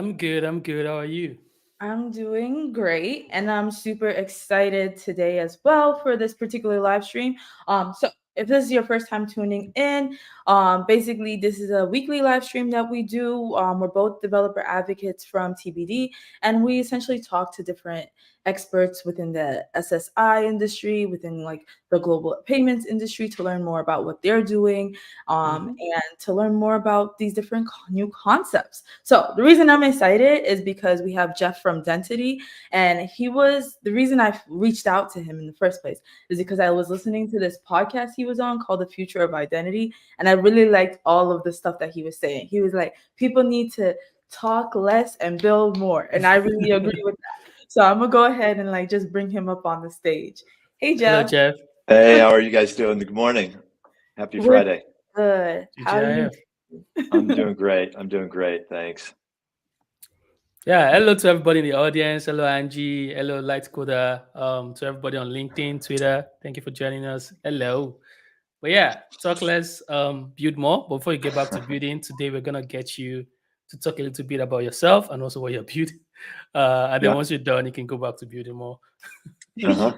I'm good. I'm good. How are you? I'm doing great, and I'm super excited today as well for this particular live stream. So if this is your first time tuning in, basically this is a weekly live stream that we do. We're both developer advocates from TBD, and we essentially talk to different experts within the SSI industry, within like the global payments industry, to learn more about what they're doing, Hmm. and to learn more about these different new concepts. So the reason I'm excited is because we have Jeff from Dentity, and he was the reason I reached out to him in the first place is because I was listening to this podcast he was on called The Future of Identity, and I really liked all of the stuff that he was saying. He was like, people need to talk less and build more, and I really agree with that. So I'm gonna go ahead and like just bring him up on the stage. Hey Hello, Jeff. Jeff. Hey, how are you guys doing? Good morning. Happy We're Friday. good. How are you? TGIF. I'm doing great. I'm doing great. Thanks. Yeah. Hello to everybody in the audience. Hello, Angie. Hello, Light Coda. To everybody on LinkedIn, Twitter. Thank you for joining us. Hello. But yeah, talk less, build more. But before you get back to building, today we're gonna get you to talk a little bit about yourself and also what you're building. And then Yeah. once you're done, you can go back to building more. Uh-huh.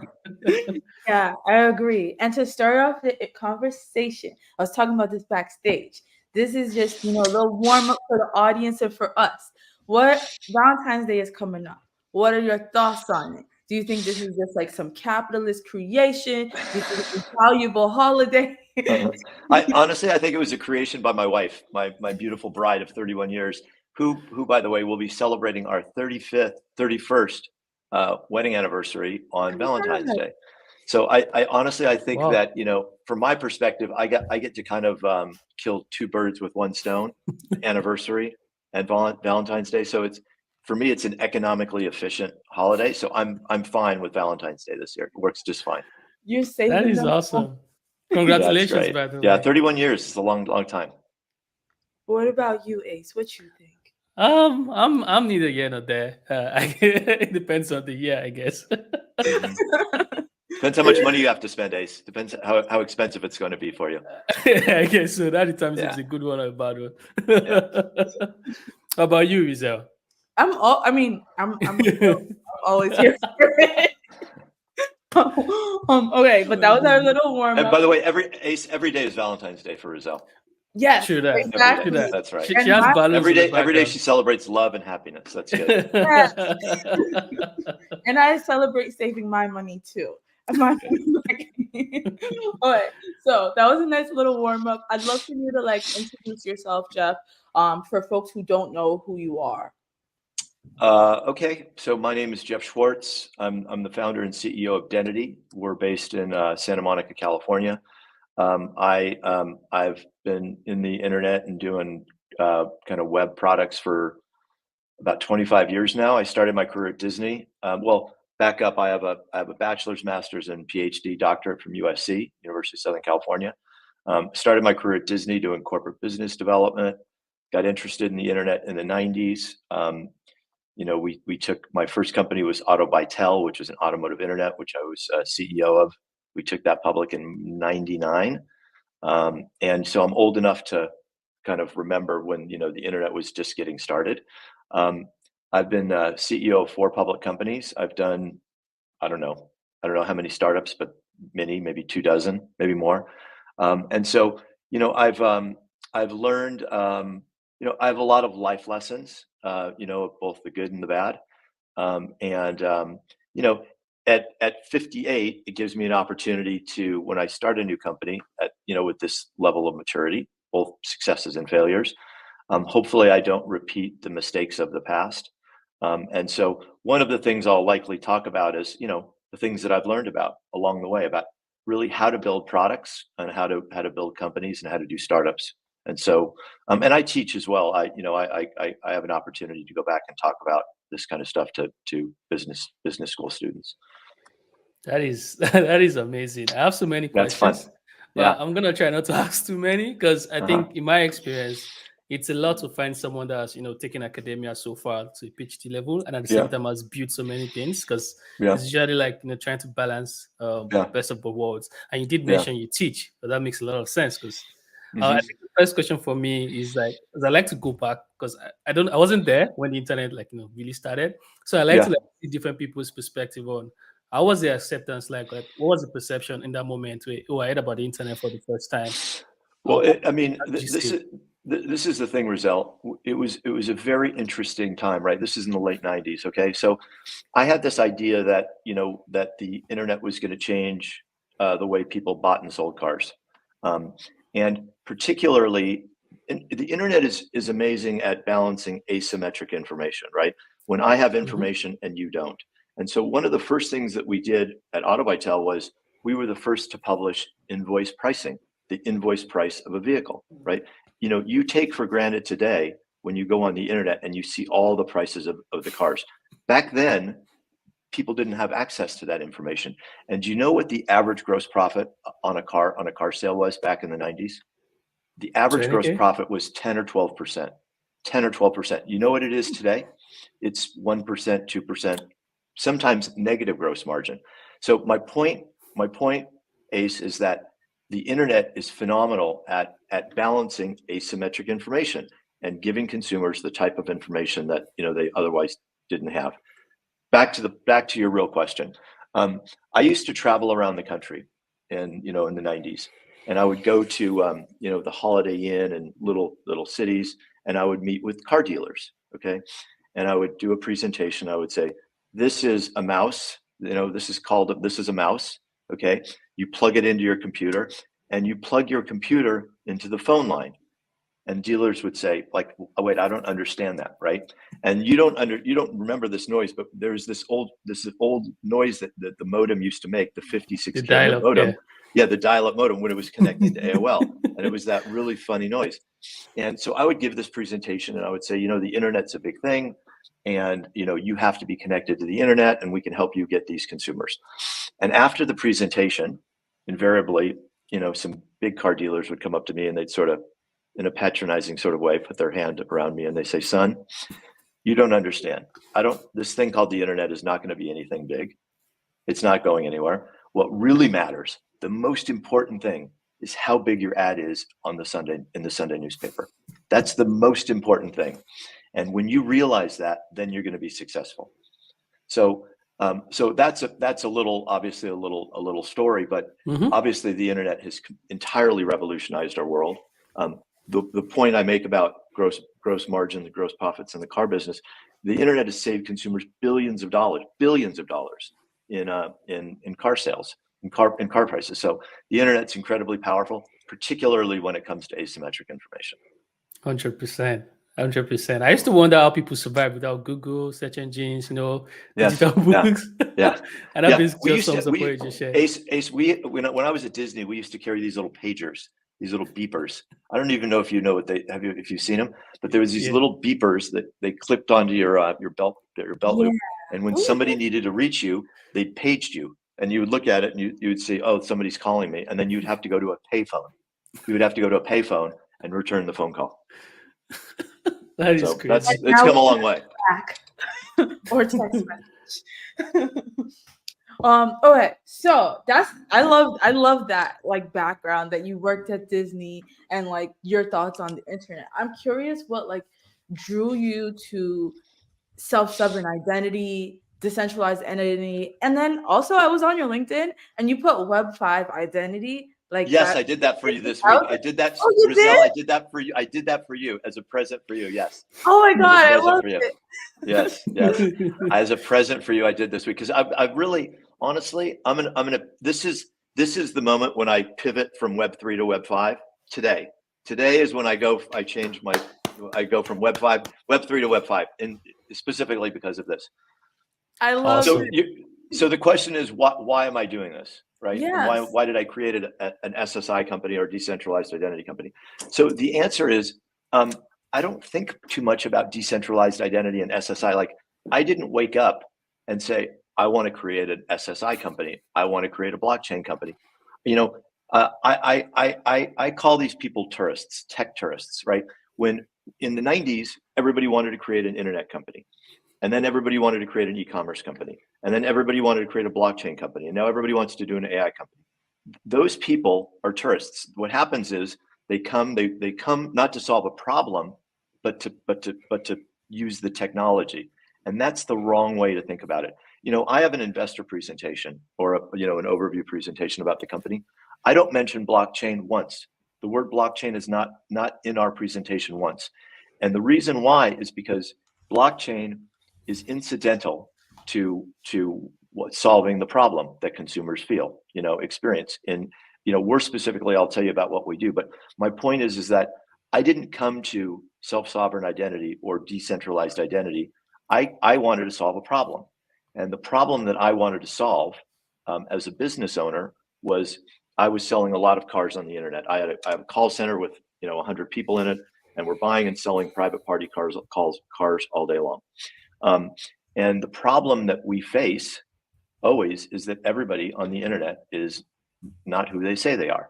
Yeah, I agree. And to start off the conversation, I was talking about this backstage. This is just, a little warm up for the audience and for us. What Valentine's Day is coming up. What are your thoughts on it? Do you think this is just like some capitalist creation? Do you think it's a valuable holiday? Uh-huh. I think it was a creation by my wife, my beautiful bride of 31 years, who by the way will be celebrating our 31st wedding anniversary on Valentine's Day. So I honestly I think Wow. that from my perspective I get to kind of kill two birds with one stone, anniversary and Valentine's Day. So for me it's an economically efficient holiday. So I'm fine with Valentine's Day this year. It works just fine. You're That saving is them. awesome. Yeah, it's Congratulations, great. by the Yeah, way. 31 years is a long time. What about you, Ace? What you think? I'm neither here nor there. It depends on the year, I guess. Hmm. Depends how much money you have to spend, Ace. Depends how expensive it's going to be for you. I guess so. That determines if Yeah, it's a good one or a bad one. yeah. How about you, Rizel? I'm always here for it. Okay, but that was our little warm And up. by the way, every day is Valentine's Day for Rizal. Yes, True that. Every day. True exactly. that. That's right. She And has my balloons in the Every day background. she celebrates love and happiness. That's good. yes, and I celebrate saving my money too. My okay, so that was a nice little warm up. I'd love for you to like introduce yourself, Jeff. For folks who don't know who you are. Okay, so my name is Jeff Schwartz. I'm the founder and CEO of Dentity. We're based in Santa Monica, California. I've been in the internet and doing kind of web products for about 25 years now. I started my career at Disney. Well, back up. I have a bachelor's, master's, and PhD doctorate from USC, University of Southern California. Started my career at Disney doing corporate business development. Got interested in the internet in the 90s. We took my first company was Autobytel, which was an automotive internet, which I was CEO of. We took that public in '99, and so I'm old enough to kind of remember when the internet was just getting started. Um, I've been CEO of 4 public companies. I've done I don't know how many startups, but many, maybe 2 dozen, maybe more. And so I've learned I have a lot of life lessons, both the good and the bad. And at 58, it gives me an opportunity to, when I start a new company, with this level of maturity, both successes and failures. Hopefully, I don't repeat the mistakes of the past. And so, one of the things I'll likely talk about is, the things that I've learned about along the way about really how to build products and how to build companies and how to do startups. And so, and I teach as well. I have an opportunity to go back and talk about this kind of stuff to business school students. That is amazing. I have so many That's fun. questions, but Yeah. I'm gonna try not to ask too many because I Uh-huh. think in my experience, it's a lot to find someone that's taken academia so far to a PhD level and at the same Yeah. time has built so many things because Yeah. it's usually like trying to balance Yeah. best of both worlds. And you did Yeah. mention you teach, but that makes a lot of sense because I think the first question for me is like, 'cause I like to go back because I wasn't there when the internet really started. So I like to see different people's perspective on how was the acceptance like what was the perception in that moment where I heard about the internet for the first time. Well, What I mean, did you this see? is the thing, Rizel. It was a very interesting time, right? This is in the late '90s. Okay, so I had this idea that that the internet was going to change the way people bought and sold cars, and particularly, the internet is amazing at balancing asymmetric information, right? When I have Mhm. information and you don't, and so one of the first things that we did at Adewale was we were the first to publish invoice pricing, the invoice price of a vehicle, right? You take for granted today when you go on the internet and you see all the prices of the cars. Back then, people didn't have access to that information. And do you know what the average gross profit on a car sale was back in the '90s? The average gross 20K? profit was 10 or 12%. 10 or 12%. You know what it is today? It's 1%, 2%, sometimes negative gross margin. So my point, Ace, is that the internet is phenomenal at balancing asymmetric information and giving consumers the type of information that they otherwise didn't have. Back to your real question. I used to travel around the country, in the '90s, and I would go to the Holiday Inn and little cities, and I would meet with car dealers. Okay, and I would do a presentation. I would say, "This is a mouse. This is a mouse. Okay, you plug it into your computer, and you plug your computer into the phone line." And dealers would say, like, "Oh, wait, I don't understand that," right? And you don't remember this noise, but there's this old noise that the modem used to make, the The 56K dial-up, yeah. modem. Yeah, the dial-up modem when it was connecting to AOL, and it was that really funny noise. And so I would give this presentation, and I would say, the internet's a big thing, and you have to be connected to the internet, and we can help you get these consumers. And after the presentation, invariably, some big car dealers would come up to me, and they'd sort of, in a patronizing sort of way, put their hand around me and they say, "Son, you don't understand. This thing called the internet is not going to be anything big. It's not going anywhere. What really matters, the most important thing, is how big your ad is in the Sunday newspaper. That's the most important thing. And when you realize that, then you're going to be successful." So, that's a little, obviously a little story, but Mhm. obviously the internet has entirely revolutionized our world. The point I make about gross margins, gross profits in the car business, the internet has saved consumers billions of dollars in car sales, in car prices. So the internet's incredibly powerful, particularly when it comes to asymmetric information. 100%. 100%. I used to wonder how people survive without Google, search engines, Yes, digital yeah, books. yeah, And that yeah. basically just sums up what you just shared. Ace, when I was at Disney, we used to carry these little pagers, these little beepers. I don't even know if you know what if you've seen them, but there was these Yeah. little beepers that they clipped onto your belt loop, and when Oh, somebody needed to reach you, they paged you, and you would look at it and you would say, "Oh, somebody's calling me," and then you'd have to go to a payphone. You would have to go to a payphone and return the phone call. That is So crazy. it's now come a long way. back or text message. Okay, so I love that like background that you worked at Disney and like your thoughts on the internet. I'm curious what like drew you to self-sovereign identity, decentralized identity, and then also I was on your LinkedIn and you put Web5 identity like Yes, that. I did that for you this I week. was I like, did that, oh, you Rizel. did? I did that for you. I did that for you as a present for you. Yes, Oh my as a god, I present love for you. it. Yes, yes. As a present for you, I did this week because I've really, honestly, I'm gonna. This is the moment when I pivot from Web3 to Web5. Today is when I go from Web3 to Web5, and specifically because of this. I love So Awesome. it. so the question is, why am I doing this, right? And Yes. why did I create an SSI company or decentralized identity company? So the answer is, I don't think too much about decentralized identity and SSI. Like, I didn't wake up and say, I want to create an SSI company. I want to create a blockchain company. I call these people tourists, tech tourists, right? When in the '90s, everybody wanted to create an internet company. And then everybody wanted to create an e-commerce company. And then everybody wanted to create a blockchain company. And now everybody wants to do an AI company. Those people are tourists. What happens is They come not to solve a problem, but to use the technology. And that's the wrong way to think about it. I have an investor presentation or an overview presentation about the company. I don't mention blockchain once. The word blockchain is not in our presentation once. And the reason why is because blockchain is incidental to solving the problem that consumers experience. And we're specifically, I'll tell you about what we do, but my point is that I didn't come to self-sovereign identity or decentralized identity. I wanted to solve a problem. And the problem that I wanted to solve as a business owner was I was selling a lot of cars on the internet. I have a call center with 100 people in it, and we're buying and selling private party cars all day long. And the problem that we face always is that everybody on the internet is not who they say they are,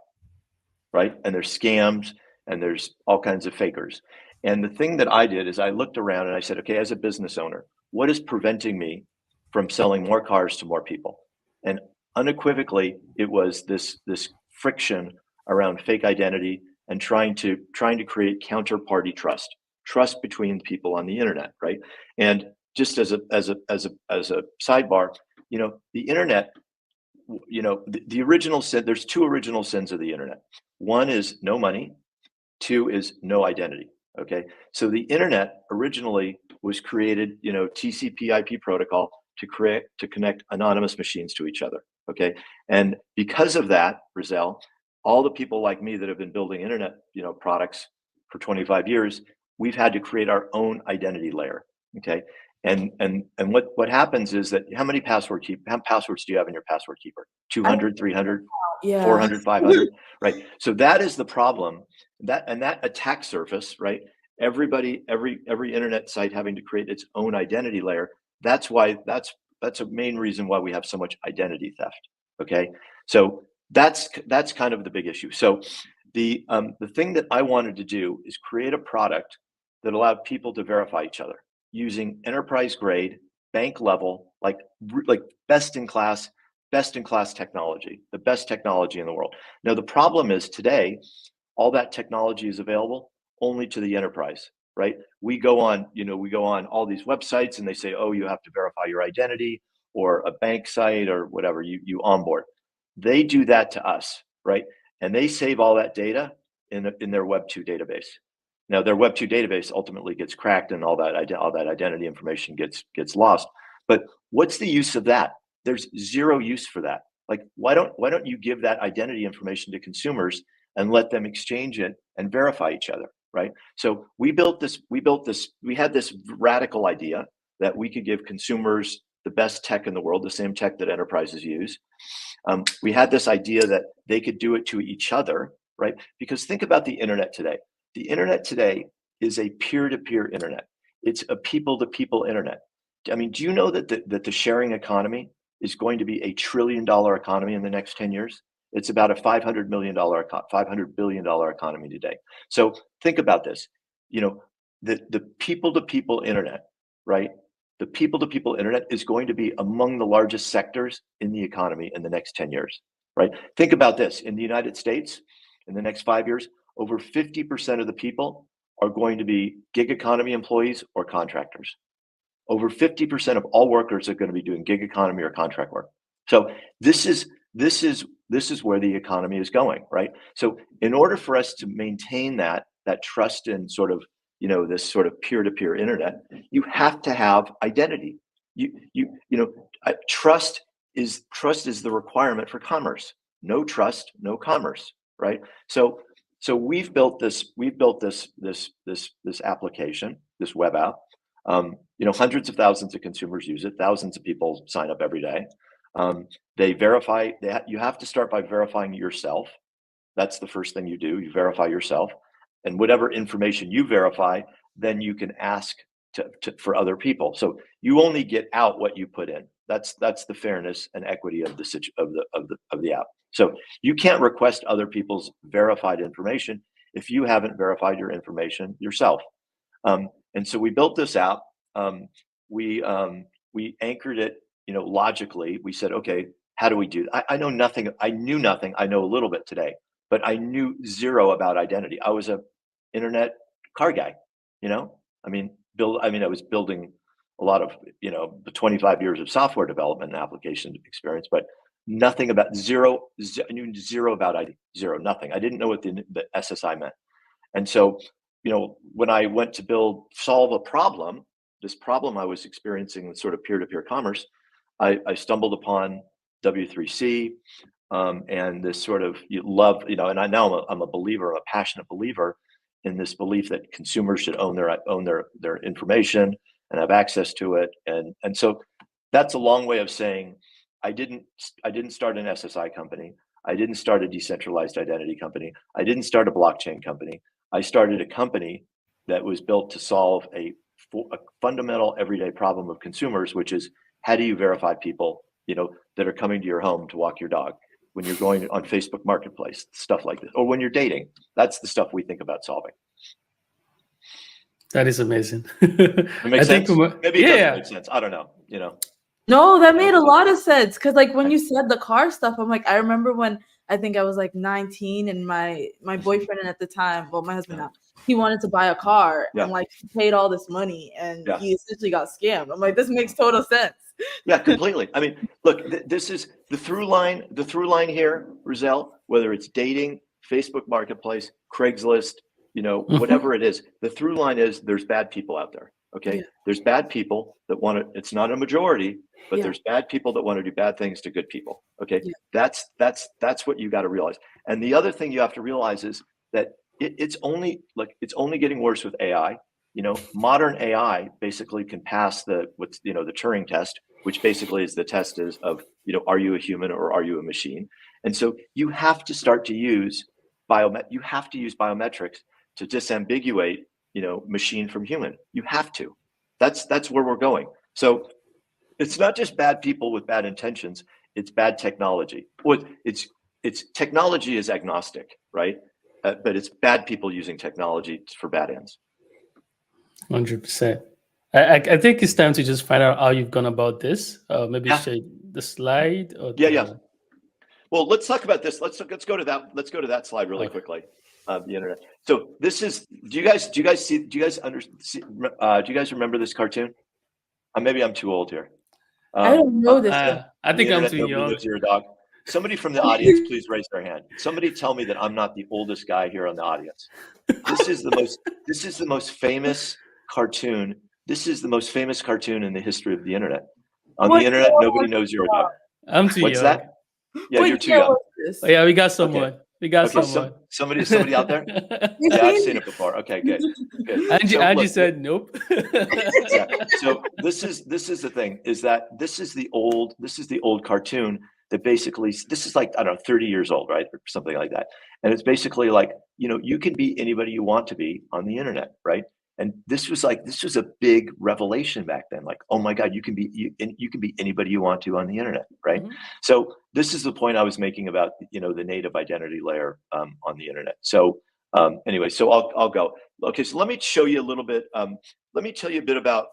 right? And there's scams and there's all kinds of fakers. And the thing that I did is I looked around and I said, okay, as a business owner, what is preventing me from selling more cars to more people? And unequivocally, it was this friction around fake identity and trying to create counterparty trust between people on the internet, right? And just as a sidebar, the internet, the original sin, there's two original sins of the internet. One is no money, two is no identity. Okay, so the internet originally was created, TCP/IP protocol to connect anonymous machines to each other. Okay, and because of that, Rizel, all the people like me that have been building internet, products for 25 years, we've had to create our own identity layer. Okay, and what happens is that how many passwords do you have in your password keeper? 200, 300, Yeah. 400, 500, right? So that is the problem. That attack surface, right? Every internet site having to create its own identity layer. That's why that's a main reason why we have so much identity theft. Okay, so that's kind of the big issue. So the thing that I wanted to do is create a product that allowed people to verify each other using enterprise grade, bank level, like best in class technology, the best technology in the world. Now the problem is today, all that technology is available only to the enterprise, right? We go on all these websites and they say, oh, you have to verify your identity, or a bank site or whatever, you onboard. They do that to us, right? And they save all that data in their Web 2 database. Now their Web 2 database ultimately gets cracked and all that identity information gets lost. But what's the use of that? There's zero use for that. Like, why don't you give that identity information to consumers and let them exchange it and verify each other, right? So we had this radical idea that we could give consumers the best tech in the world, the same tech that enterprises use. We had this idea that they could do it to each other, right? Because think about the internet today. The internet today is a peer-to-peer internet. It's a people-to-people internet. I mean, do you know that the sharing economy is going to be $1 trillion economy in the next 10 years? It's about a $500 billion economy today. So think about this. The people-to-people internet, right? The people-to-people internet is going to be among the largest sectors in the economy in the next 10 years, right? Think about this. In the United States, in the next 5 years, over 50% of the people are going to be gig economy employees or contractors. Over 50% of all workers are going to be doing gig economy or contract work. So this is where the economy is going, right? So in order for us to maintain that trust in sort of, this sort of peer-to-peer internet, you have to have identity. Trust is the requirement for commerce. No trust, no commerce, right? So we've built this application, this web app. Hundreds of thousands of consumers use it. Thousands of people sign up every day. They verify. You have to start by verifying yourself. That's the first thing you do. You verify yourself, and whatever information you verify, then you can ask for other people. So you only get out what you put in. That's the fairness and equity of the app. So you can't request other people's verified information if you haven't verified your information yourself. And so we built this app. We anchored it, logically. We said, okay, how do we do that? I know nothing. I knew nothing. I know a little bit today. but I knew zero about identity. I was a internet car guy, you know. I mean, I was building a lot of, you know, the 25 years of software development and application experience, but nothing about I knew zero about ID, zero, nothing. I didn't know what the SSI meant. And so, you know, when I went to solve a problem, this problem I was experiencing with sort of peer-to-peer commerce, I stumbled upon W3C, and this sort of love, you know, and I'm a believer, a passionate believer in this belief that consumers should own their information and have access to it. And so that's a long way of saying I didn't start an SSI company. I didn't start a decentralized identity company. I didn't start a blockchain company. I started a company that was built to solve a fundamental everyday problem of consumers, which is how do you verify people, you know, that are coming to your home to walk your dog, when you're going on Facebook Marketplace, stuff like this, or when you're dating. That's the stuff we think about solving. That is amazing. It makes sense? Maybe it doesn't make sense. I don't know, you know. No, that made a lot of sense. Cause like when you said the car stuff, I'm like, I remember when I think I was like 19 and my boyfriend at the time, well, my husband now, he wanted to buy a car and like he paid all this money and he essentially got scammed. I'm like, this makes total sense. Yeah, completely. I mean, look, this is the through line here, Rizel, whether it's dating, Facebook Marketplace, Craigslist, you know, whatever it is, the through line is there's bad people out there. Okay. Yeah. There's bad people that want to, it's not a majority, but there's bad people that want to do bad things to good people. Okay. Yeah. That's what you got to realize. And the other thing you have to realize is that it's only getting worse with AI. You know, modern AI basically can pass the Turing test, which basically is the test of, you know, are you a human or are you a machine? And so you have to start to use biometrics to disambiguate, you know, machine from human. You have to. That's where we're going. So it's not just bad people with bad intentions, it's bad technology. It's technology is agnostic, right? But it's bad people using technology for bad ends. 100%. I think it's time to just find out how you've gone about this. Maybe share the slide. Or Well, let's talk about this. Let's go to that. Let's go to that slide really quickly. The internet. So this is. Do you guys remember this cartoon? Maybe I'm too old here. I don't know this. I think I'm too young. Lives your dog. Somebody from the audience, please raise their hand. Somebody tell me that I'm not the oldest guy here on the audience. This is the most famous cartoon. This is the most famous cartoon in the history of the internet. On the internet, nobody knows you're a dog. I'm too young. What's that? Yeah, you're too young. Oh, yeah, we got someone. Okay. We got someone. Somebody out there? Yeah, I've seen it before. Okay, good. Angie said nope. Yeah. So this is the thing, is that this is the old cartoon that basically, this is like, I don't know, 30 years old, right? Or something like that. And it's basically like, you know, you can be anybody you want to be on the internet, right? And this was a big revelation back then. Like, oh my God, you can be anybody you want to on the internet, right? Mm-hmm. So this is the point I was making about, you know, the native identity layer on the internet. So anyway, so I'll go. Okay, so let me show you a little bit. Let me tell you a bit about,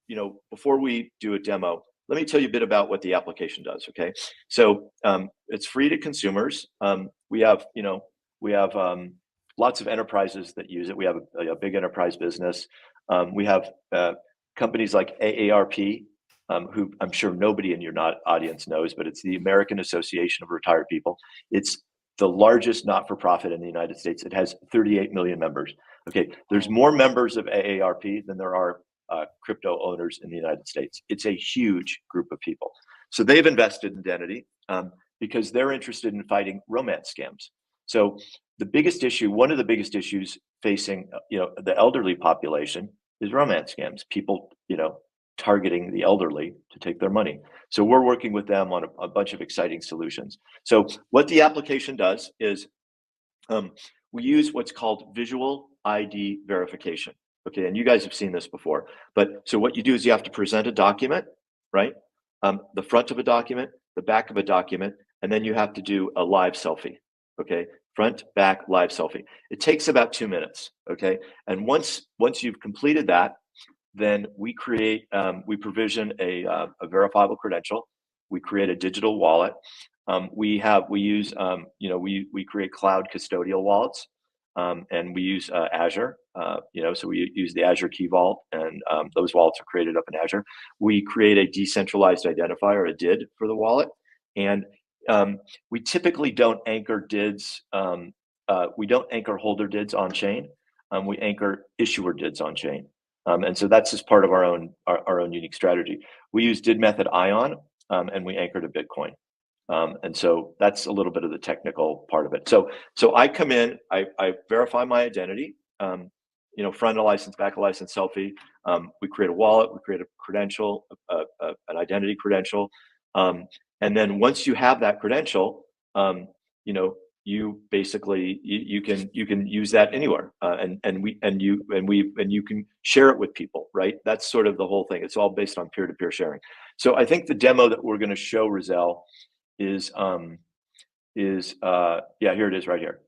you know, before we do a demo, let me tell you a bit about what the application does. Okay, so it's free to consumers. We have lots of enterprises that use it. We have a big enterprise business. We have companies like AARP, who I'm sure nobody in your audience knows, but it's the American Association of Retired People. It's the largest not-for-profit in the United States. It has 38 million members. Okay, there's more members of AARP than there are crypto owners in the United States. It's a huge group of people. So they've invested in Dentity because they're interested in fighting romance scams. So one of the biggest issues facing, you know, the elderly population is romance scams. People, you know, targeting the elderly to take their money. So we're working with them on a bunch of exciting solutions. So what the application does is we use what's called visual ID verification. Okay, and you guys have seen this before. But so what you do is you have to present a document, right? The front of a document, the back of a document, and then you have to do a live selfie. Okay, front, back, live selfie. It takes about 2 minutes. Okay, and once you've completed that, then we provision a verifiable credential. We create a digital wallet. We use we create cloud custodial wallets, and we use Azure. So we use the Azure Key Vault, and those wallets are created up in Azure. We create a decentralized identifier, a DID, for the wallet, and we typically don't anchor DIDs. We don't anchor holder DIDs on chain. We anchor issuer DIDs on chain, and so that's just part of our own unique strategy. We use DID method ION, and we anchor to Bitcoin. And so that's a little bit of the technical part of it. So I come in, I verify my identity, front of license, back of license, selfie. We create a wallet, we create a credential, an identity credential. And then once you have that credential, you basically, you can use that anywhere. And you can share it with people, right? That's sort of the whole thing. It's all based on peer-to-peer sharing. So I think the demo that we're going to show, Rizel, is here it is right here.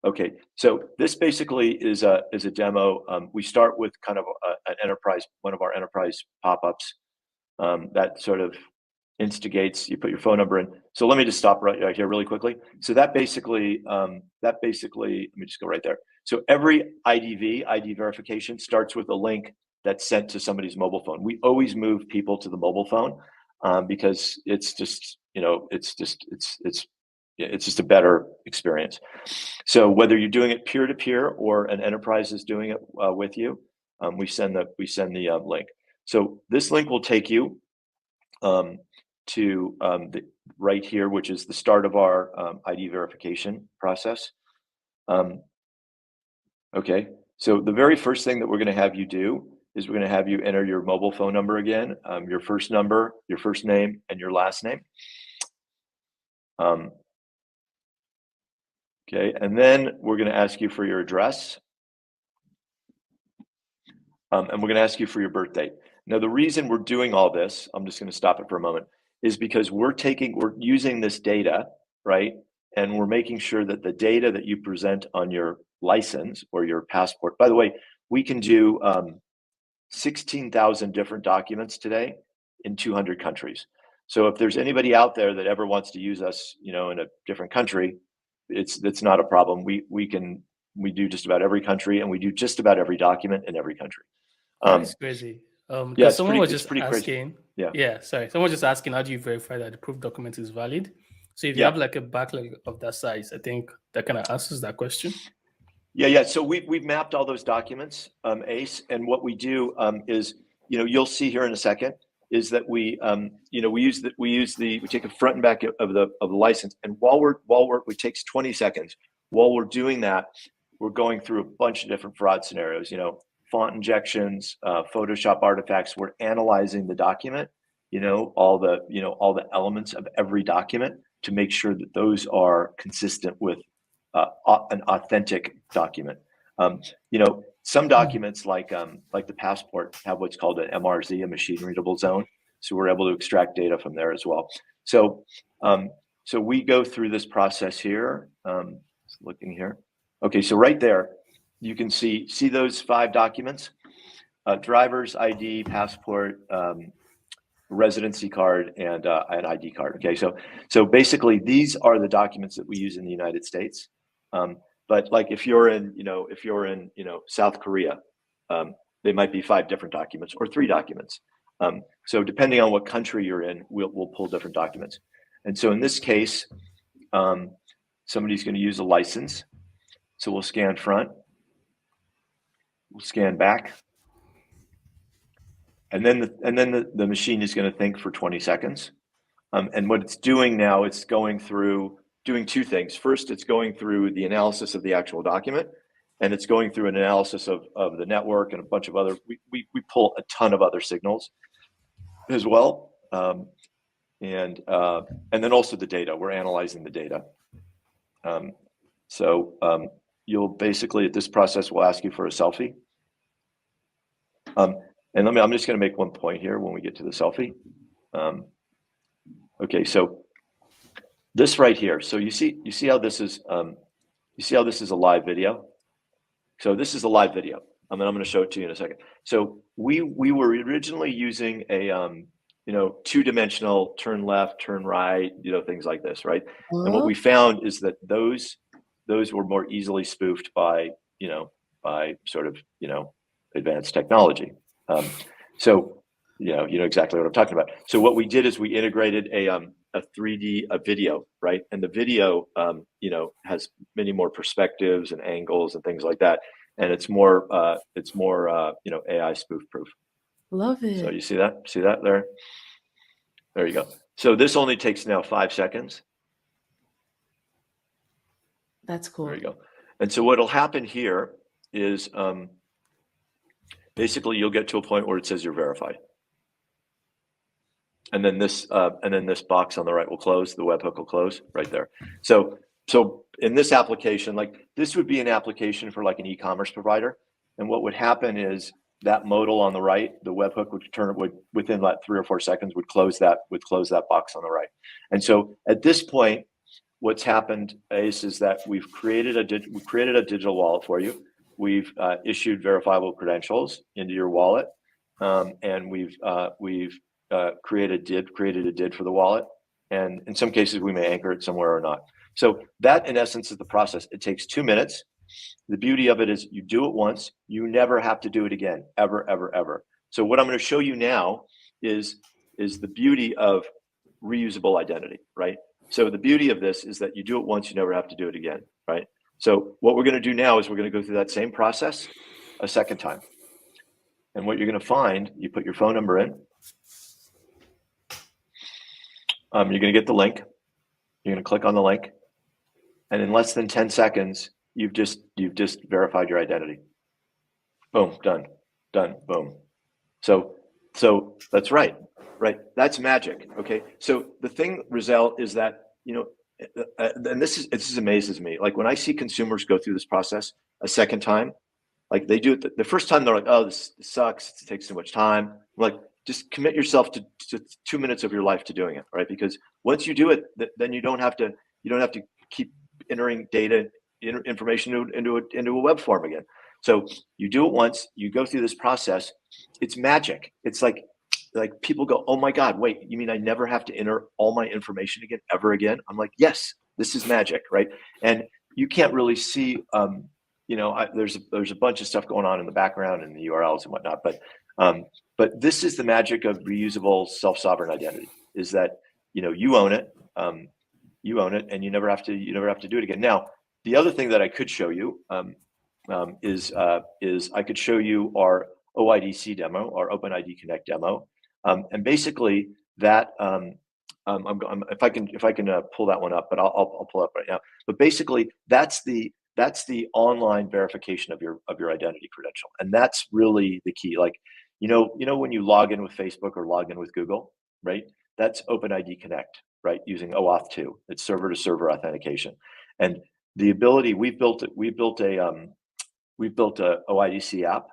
Okay, so this basically is a demo. We start with kind of an enterprise, one of our enterprise pop-ups that sort of instigates. You put your phone number in. So let me just stop right here really quickly. So that basically let me just go right there. So every ID verification starts with a link that's sent to somebody's mobile phone. We always move people to the mobile phone because it's just it's just a better experience. So whether you're doing it peer to peer or an enterprise is doing it with you, we send the link. So this link will take you to the right here, which is the start of our ID verification process. Okay, so the very first thing that we're going to have you do is we're going to have you enter your mobile phone number again, your first number, your first name, and your last name. Okay, and then we're going to ask you for your address, and we're going to ask you for your birth date. Now, the reason we're doing all this, I'm just going to stop it for a moment, is because we're using this data, right? And we're making sure that the data that you present on your license or your passport, by the way, we can do 16,000 different documents today in 200 countries. So if there's anybody out there that ever wants to use us, in a different country, it's not a problem. We do just about every country, and we do just about every document in every country. That's crazy. Yeah, someone was just asking. Yeah. Sorry. Someone was just asking, how do you verify that the proof document is valid? So if you have like a backlog of that size, I think that kind of answers that question. Yeah. So we've mapped all those documents, Ace, and what we do is, you'll see here in a second, is that we take a front and back of the license, and it takes 20 seconds. While we're doing that, we're going through a bunch of different fraud scenarios, font injections, Photoshop artifacts. We're analyzing the document, all the elements of every document to make sure that those are consistent with an authentic document. Some documents like the passport have what's called an MRZ, a machine readable zone. So we're able to extract data from there as well. So we go through this process here. Just looking here. Okay, so right there, you can see those 5 documents: driver's ID, passport, residency card, and an ID card. Okay, so basically these are the documents that we use in the United States. But like if you're in South Korea, they might be 5 different documents or 3 documents. So depending on what country you're in, we'll pull different documents. And so in this case, somebody's going to use a license. So we'll scan front, we'll scan back, and then the machine is going to think for 20 seconds. And what it's doing now, it's doing 2 things. First, it's going through the analysis of the actual document, and it's going through an analysis of the network and a bunch of other. We pull a ton of other signals as well, and then also the data. We're analyzing the data. You'll basically, at this process, we'll ask you for a selfie. And I'm just going to make one point here when we get to the selfie. Okay, so this right here. So you see how this is a live video. So this is a live video. I'm going to show it to you in a second. So we were originally using a two-dimensional, turn left, turn right, things like this, right? And what Oh, we found is that those were more easily spoofed by sort of advanced technology. So you know exactly what I'm talking about. So what we did is we integrated a 3D video, right? And the video has many more perspectives and angles and things like that, and it's more AI spoof proof. love it. So you see that there? There you go. So this only takes now 5 seconds. That's cool. There you go. And so what'll happen here is basically you'll get to a point where it says you're verified. And then this box on the right will close, the webhook will close right there. So in this application, like this would be an application for like an e-commerce provider. And what would happen is that modal on the right, the webhook would within like 3 or 4 seconds would close that box on the right. And so at this point, what's happened is that we've created a digital wallet for you. We've issued verifiable credentials into your wallet, and we've created a DID for the wallet, and in some cases we may anchor it somewhere or not. So that in essence is the process. It takes 2 minutes. The beauty of it is you do it once, you never have to do it again, ever, ever, ever. So what I'm going to show you now is the beauty of reusable identity, right? So the beauty of this is that you do it once, you never have to do it again, right? So what we're going to do now is we're going to go through that same process a second time. And what you're going to find, you put your phone number in. You're going to get the link. You're going to click on the link. And in less than 10 seconds, you've just verified your identity. Boom, done, boom. So that's right. That's magic. Okay. So the thing, Rizel, is that, and this amazes me. Like when I see consumers go through this process a second time, like they do it the first time, they're like, oh, this sucks. It takes too much time. I'm like, just commit yourself to 2 minutes of your life to doing it, right? Because once you do it, then you don't have to keep entering data information into a web form again. So you do it once, you go through this process. It's magic. It's like people go, oh my God, wait, you mean I never have to enter all my information again, ever again? I'm like, yes, this is magic, right? And you can't really see, there's a bunch of stuff going on in the background and the URLs and whatnot, but this is the magic of reusable self-sovereign identity, is that, you own it, and you never have to do it again. Now, the other thing that I could show you is I could show you our OIDC demo, our OpenID Connect demo. And basically that, if I can pull that one up, but I'll pull it up right now. But basically that's the online verification of your identity credential, and that's really the key. Like, when you log in with Facebook or log in with Google, right? That's OpenID Connect, right? Using OAuth 2, it's server-to-server authentication, and the ability we built a OIDC app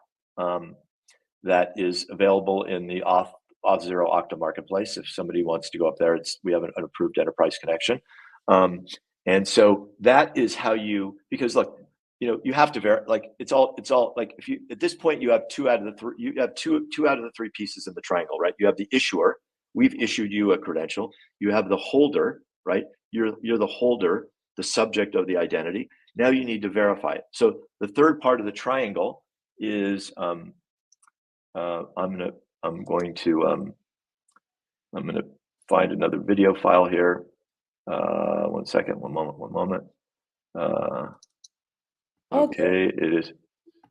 that is available in the Auth0 Okta marketplace. If somebody wants to go up there, we have an approved enterprise connection. And so that is how because look, you have to it's all like, if you, at this point, you have two out of the three pieces in the triangle, right? You have the issuer. We've issued you a credential. You have the holder, right? You're the holder, the subject of the identity. Now you need to verify it. So the third part of the triangle is, I'm going to find another video file here. One second, one moment. Okay, it is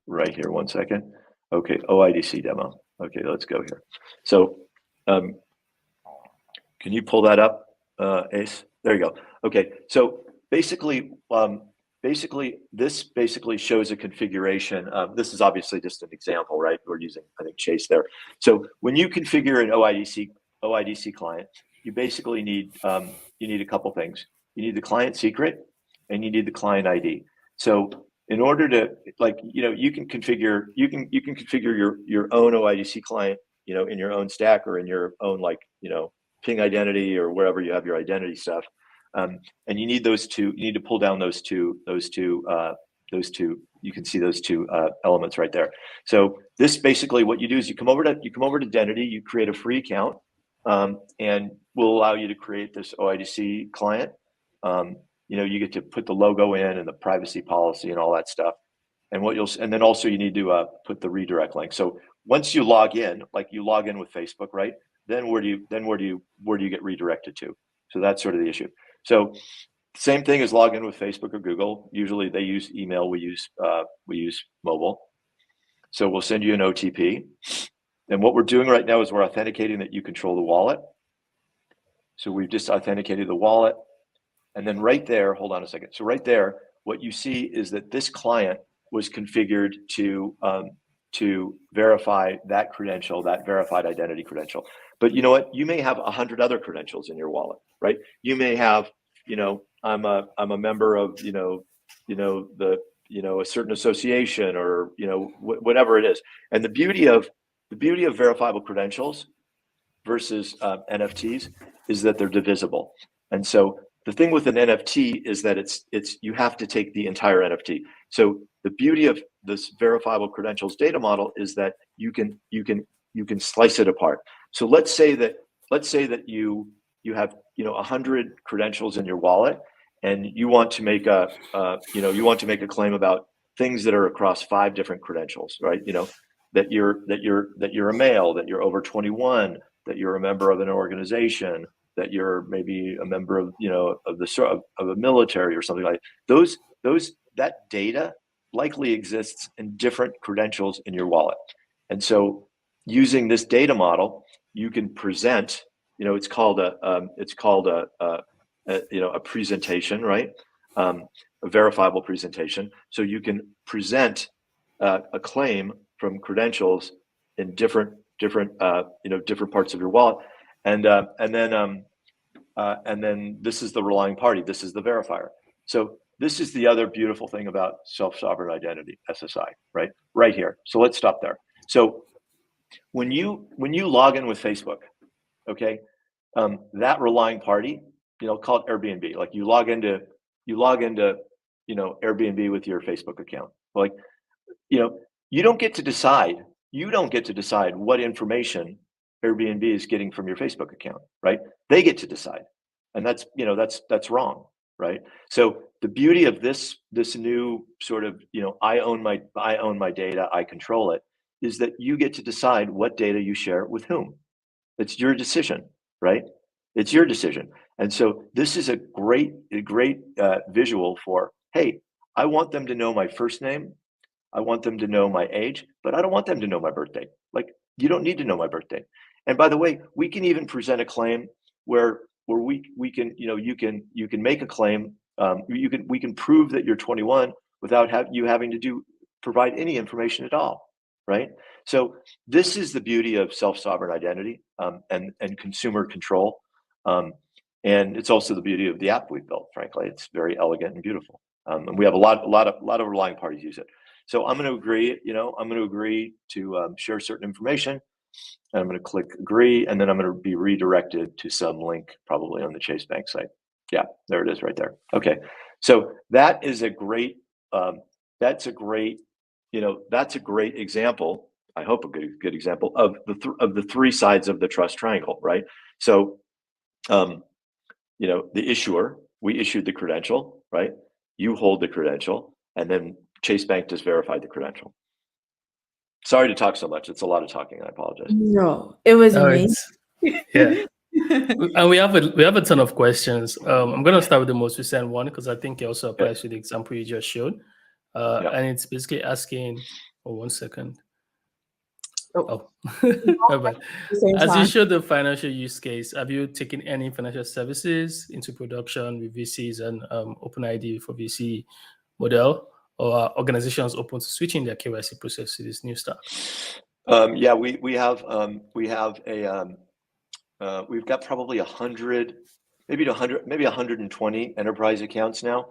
right here. One second. Okay, OIDC demo. Okay, let's go here. So, can you pull that up, Ace? There you go. Okay, so basically, this shows a configuration. This is obviously just an example, right? We're using, I think, Chase there. So when you configure an OIDC client, you basically need a couple things. You need the client secret, and you need the client ID. So in order to, you can configure your own OIDC client, in your own stack or in your own Ping identity or wherever you have your identity stuff. And you need those two. You need to pull down those two. You can see those two elements right there. So this basically, what you do is you come over to Dentity. You create a free account. and we'll allow you to create this OIDC client. You get to put the logo in and the privacy policy and all that stuff. And then also you need to put the redirect link. So once you log in, like you log in with Facebook, right? Then where do you get redirected to? So that's sort of the issue. So same thing as log in with Facebook or Google. Usually they use email. We use mobile. So we'll send you an OTP. And what we're doing right now is we're authenticating that you control the wallet. So we've just authenticated the wallet. And then right there, hold on a second. So right there, what you see is that this client was configured to verify that credential, that verified identity credential. But you know what? You may have 100 other credentials in your wallet, right? You may have, I'm a member of, a certain association, or whatever it is. And the beauty of verifiable credentials versus NFTs is that they're divisible. And so the thing with an NFT is that it's you have to take the entire NFT. So the beauty of this verifiable credentials data model is that you can slice it apart. So let's say that you have 100 credentials in your wallet, and you want to make a claim about things that are across 5 different credentials, right? That you're a male, that you're over 21, that you're a member of an organization, that you're maybe a member of of a military or something like those. That data likely exists in different credentials in your wallet. And so using this data model, you can present, it's called a presentation, right? A verifiable presentation. So you can present a claim from credentials in different parts of your wallet. And then this is the relying party. This is the verifier. So this is the other beautiful thing about self-sovereign identity, SSI, right? Right here. So let's stop there. So when you log in with Facebook, okay, that relying party, call it Airbnb. Like you log into Airbnb with your Facebook account. Like, you don't get to decide. You don't get to decide what information Airbnb is getting from your Facebook account, right? They get to decide, and that's wrong, right? So the beauty of this new sort of I own my data, I control it, is that you get to decide what data you share with whom. It's your decision, right? It's your decision, and so this is a great visual for, hey, I want them to know my first name, I want them to know my age, but I don't want them to know my birthday. Like, you don't need to know my birthday. And by the way, we can even present a claim where we can you can make a claim. We can prove that you're 21 without you having to provide any information at all, right? So this is the beauty of self-sovereign identity and consumer control, and it's also the beauty of the app we've built. Frankly, it's very elegant and beautiful, and we have a lot of relying parties use it. So I'm going to agree. I'm going to agree to share certain information. And I'm going to click agree, and then I'm going to be redirected to some link probably on the Chase Bank site. Yeah, there it is right there. Okay, so that is a great. That's a great example. I hope a good example of the 3 sides of the trust triangle, right? So, the issuer, we issued the credential, right? You hold the credential, and then Chase Bank just verified the credential. Sorry to talk so much. It's a lot of talking. I apologize. No, it was amazing. Yeah. And we have a ton of questions. I'm going to start with the most recent one because I think it also applies to the example you just showed. And it's basically asking, one second. As you showed the financial use case, have you taken any financial services into production with VCs and OpenID for VC model? Or are organizations open to switching their KYC process to this new stack? Yeah, we have we've got probably 100, maybe 120 enterprise accounts now.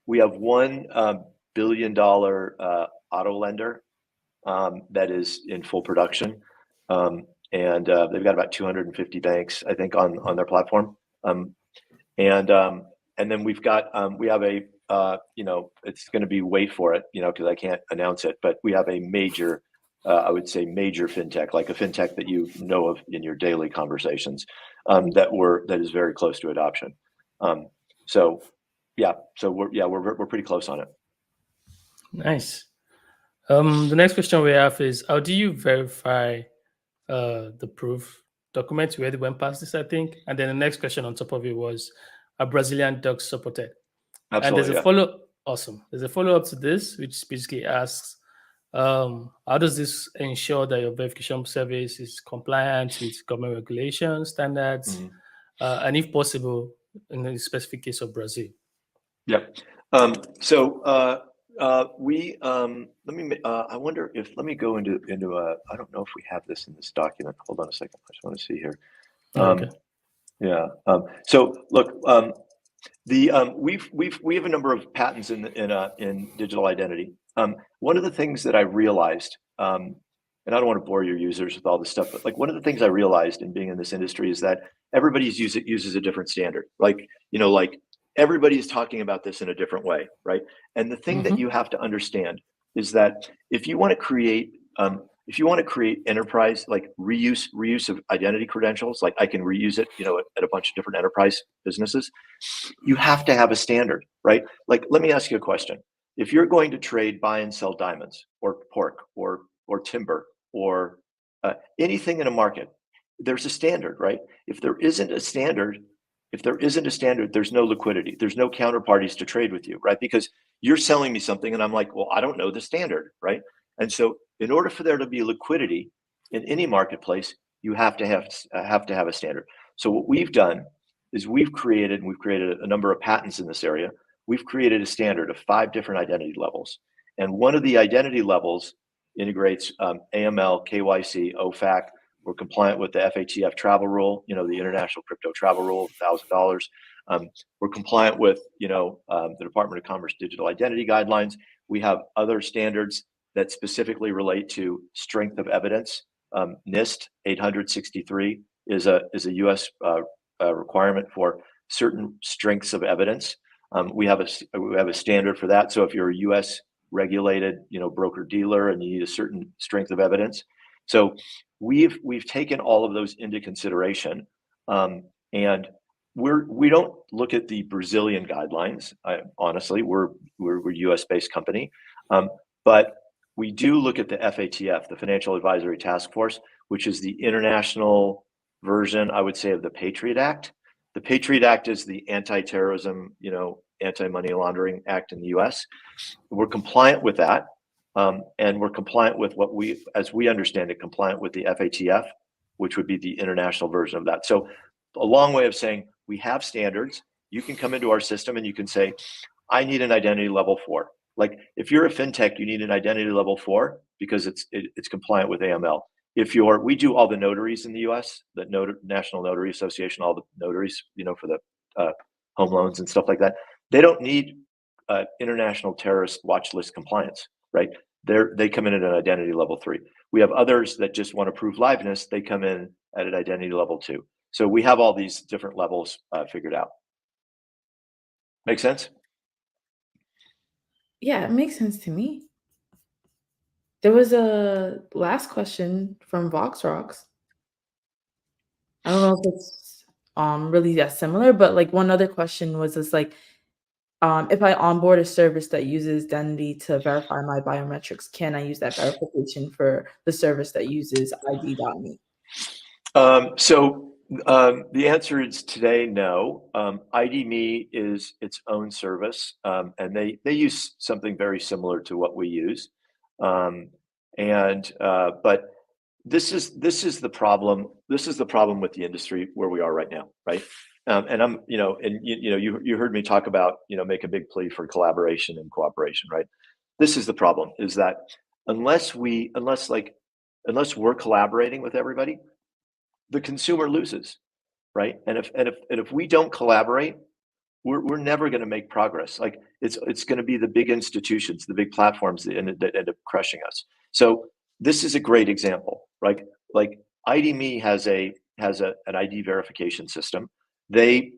We have $1 billion auto lender that is in full production, and they've got about 250 banks, I think, on their platform. And then we have a it's going to be, wait for it, because I can't announce it, but we have a major I would say major fintech, like a fintech that you know of in your daily conversations, that is very close to adoption. So we're pretty close on it. Nice. The next question we have is, how do you verify the proof document? We already went past this, I think. And then the next question on top of it was, are Brazilian docs supported? And there's Absolutely, a yeah. follow. Awesome. There's a follow up to this, which basically asks, how does this ensure that your verification service is compliant with government regulations, standards, and if possible, in the specific case of Brazil? Yep. Let me go into I don't know if we have this in this document. Hold on a second. I just want to see here. Okay. Yeah. So look, we have a number of patents in digital identity. One of the things that I realized, and I don't want to bore your users with all this stuff, but like one of the things I realized in being in this industry is that everybody uses a different standard. Like everybody's talking about this in a different way, right? And the thing that you have to understand is that if you want to create enterprise, like reuse of identity credentials, like I can reuse it, at a bunch of different enterprise businesses, you have to have a standard, right? Like, let me ask you a question. If you're going to trade, buy and sell diamonds or pork or timber or anything in a market, there's a standard, right? If there isn't a standard, there's no liquidity. There's no counterparties to trade with you, right? Because you're selling me something and I'm like, well, I don't know the standard, right? And so in order for there to be liquidity in any marketplace, you have to have a standard. So what we've done is we've created a number of patents in this area. We've created a standard of 5 different identity levels. And one of the identity levels integrates AML, KYC, OFAC. We're compliant with the FATF travel rule, the international crypto travel rule, $1,000. We're compliant with, the Department of Commerce digital identity guidelines. We have other standards that specifically relate to strength of evidence. NIST 863 is a U.S. Requirement for certain strengths of evidence. We have a standard for that. So if you're a U.S. regulated, broker dealer and you need a certain strength of evidence, so we've taken all of those into consideration, and we don't look at the Brazilian guidelines. Honestly, we're a U.S. based company, but we do look at the FATF, the Financial Advisory Task Force, which is the international version, I would say, of the Patriot Act. The Patriot Act is the anti-terrorism, anti-money laundering act in the U.S. We're compliant with that, and we're compliant with as we understand it, compliant with the FATF, which would be the international version of that. So a long way of saying we have standards. You can come into our system and you can say, I need an identity level 4. Like if you're a fintech, you need an identity level 4 because it's compliant with AML. We do all the notaries in the U.S., the National Notary Association, all the notaries, for the home loans and stuff like that. They don't need international terrorist watch list compliance, right? They come in at an identity level 3. We have others that just want to prove liveness. They come in at an identity level 2. So we have all these different levels figured out. Make sense? Yeah, it makes sense to me. There was a last question from Vox Rocks. I don't know if it's really that similar, but like one other question was just like, if I onboard a service that uses Dentity to verify my biometrics, can I use that verification for the service that uses ID.me? The answer is today no. ID.me is its own service, and they use something very similar to what we use. But this is the problem. This is the problem with the industry where we are right now, right? And I'm, you heard me talk about, make a big plea for collaboration and cooperation, right? This is the problem: is that unless we're collaborating with everybody, the consumer loses, right? And if we don't collaborate, we're never going to make progress. Like it's going to be the big institutions, the big platforms that end up crushing us. So this is a great example, right? Like ID.me has an ID verification system. They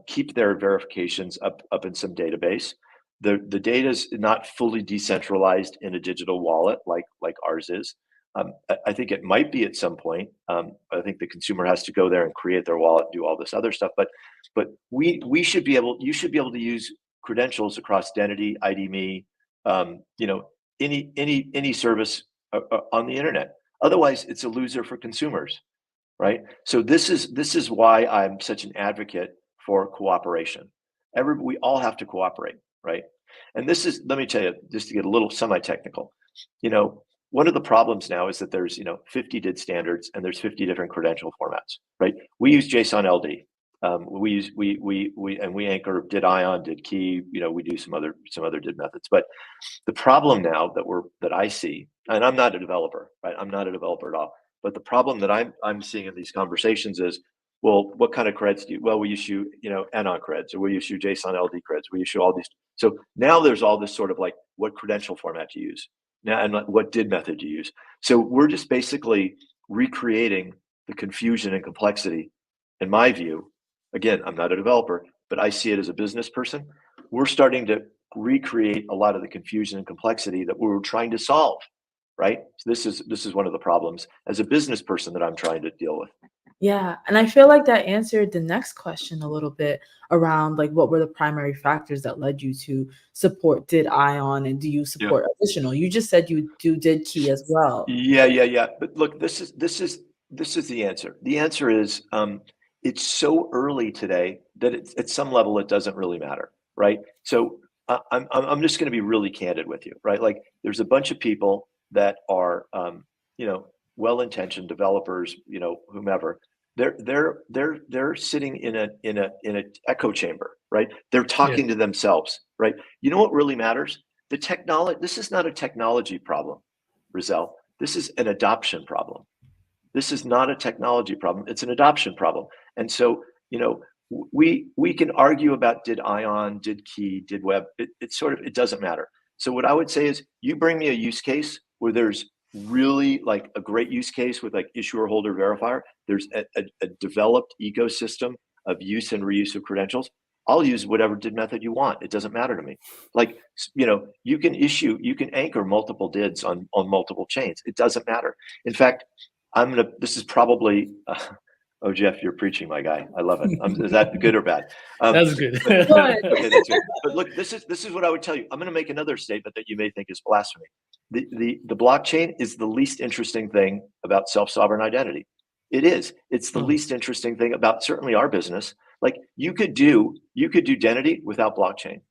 keep their verifications up in some database. The data is not fully decentralized in a digital wallet like ours is. I think it might be at some point. I think the consumer has to go there and create their wallet, do all this other stuff. But we should be able. You should be able to use credentials across Dentity, ID.me, any service on the internet. Otherwise, it's a loser for consumers, right? So this is why I'm such an advocate for cooperation. We all have to cooperate, right? And this is, let me tell you, just to get a little semi-technical, one of the problems now is that there's 50 DID standards and there's 50 different credential formats, right? We use JSON LD. We anchor DID ion, DID key. We do some other DID methods. But the problem now that I see, and I'm not a developer, right? I'm not a developer at all. But the problem that I'm seeing in these conversations is, well, what kind of creds do you? Well, we issue anon creds, or we issue JSON LD creds. We issue all these. So now there's all this sort of like, what credential format to use now, and what DID method to use. So we're just basically recreating the confusion and complexity. In my view, again, I'm not a developer, but I see it as a business person. We're starting to recreate a lot of the confusion and complexity that we were trying to solve, right? So this is one of the problems as a business person that I'm trying to deal with. Yeah, and I feel like that answered the next question a little bit around like what were the primary factors that led you to support DID ion, and do you support additional? You just said you do DID key as well. Yeah. But look, this is the answer. The answer is it's so early today that at some level it doesn't really matter, right? So I'm just going to be really candid with you, right? Like there's a bunch of people that are well-intentioned developers, whomever. They're sitting in an echo chamber, right? They're talking to themselves, right? You know what really matters? The technology. This is not a technology problem, Rizel. This is an adoption problem. This is not a technology problem. It's an adoption problem. And so, we can argue about DID ion, DID key, DID web. It doesn't matter. So what I would say is, you bring me a use case where there's really like a great use case with like issuer holder verifier. There's a developed ecosystem of use and reuse of credentials. I'll use whatever DID method you want. It doesn't matter to me. Like, you can anchor multiple DIDs on multiple chains. It doesn't matter. In fact, this is probably, oh, Jeff, you're preaching, my guy. I love it. Is that good or bad? That's good. Okay, that's good. But look, this is what I would tell you. I'm going to make another statement that you may think is blasphemy. The blockchain is the least interesting thing about self-sovereign identity. It is. It's the least interesting thing about certainly our business. Like you could do Dentity without blockchain.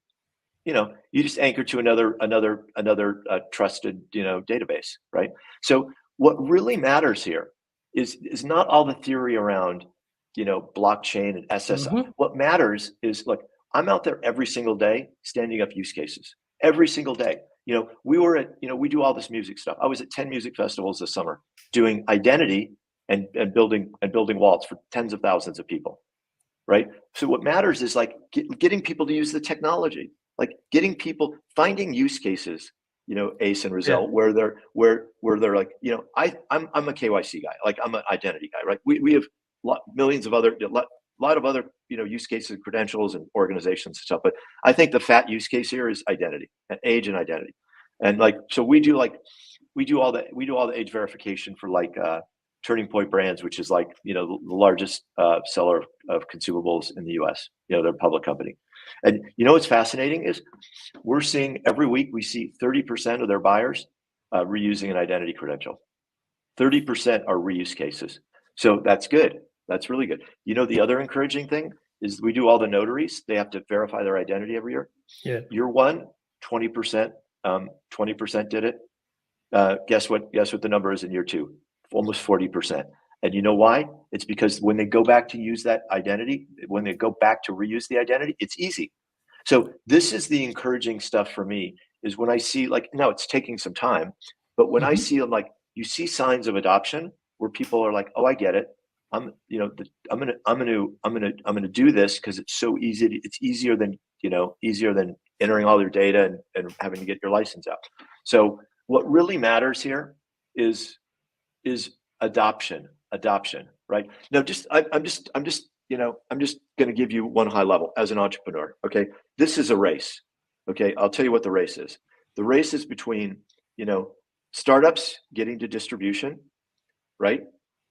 You just anchor to another trusted database, right? So what really matters here is not all the theory around blockchain and SSI. What matters is, look, I'm out there every single day standing up use cases every single day. We do all this music stuff. I was at 10 music festivals this summer doing identity and building wallets for tens of thousands of people, right? So what matters is like getting people to use the technology, like getting people finding use cases, Ace and Rizel, where they're like, I'm a KYC guy, like I'm an identity guy, right? We have millions of other, lot of other use cases, credentials, and organizations and stuff. But I think the fat use case here is identity and age and identity, and like so we do all the age verification for like Turning Point Brands, which is like the largest seller of consumables in the U.S. They're a public company, and what's fascinating is we're seeing every week we see 30% of their buyers reusing an identity credential. 30% are reuse cases, so that's good. That's really good. The other encouraging thing is we do all the notaries. They have to verify their identity every year. Yeah. Year one, 20%, 20% did it. Guess what the number is in year two? Almost 40%. And you know why? It's because when they go back to use that identity, when they go back to reuse the identity, it's easy. So this is the encouraging stuff for me, is when I see, like, now it's taking some time, but when I see them, like, you see signs of adoption where people are like, oh, I get it. I'm gonna do this because it's so easy. It's easier than entering all your data and having to get your license out. So what really matters here is adoption, right? Now, I'm just going to give you one high level as an entrepreneur. Okay, this is a race. Okay, I'll tell you what the race is. The race is between startups getting to distribution, right?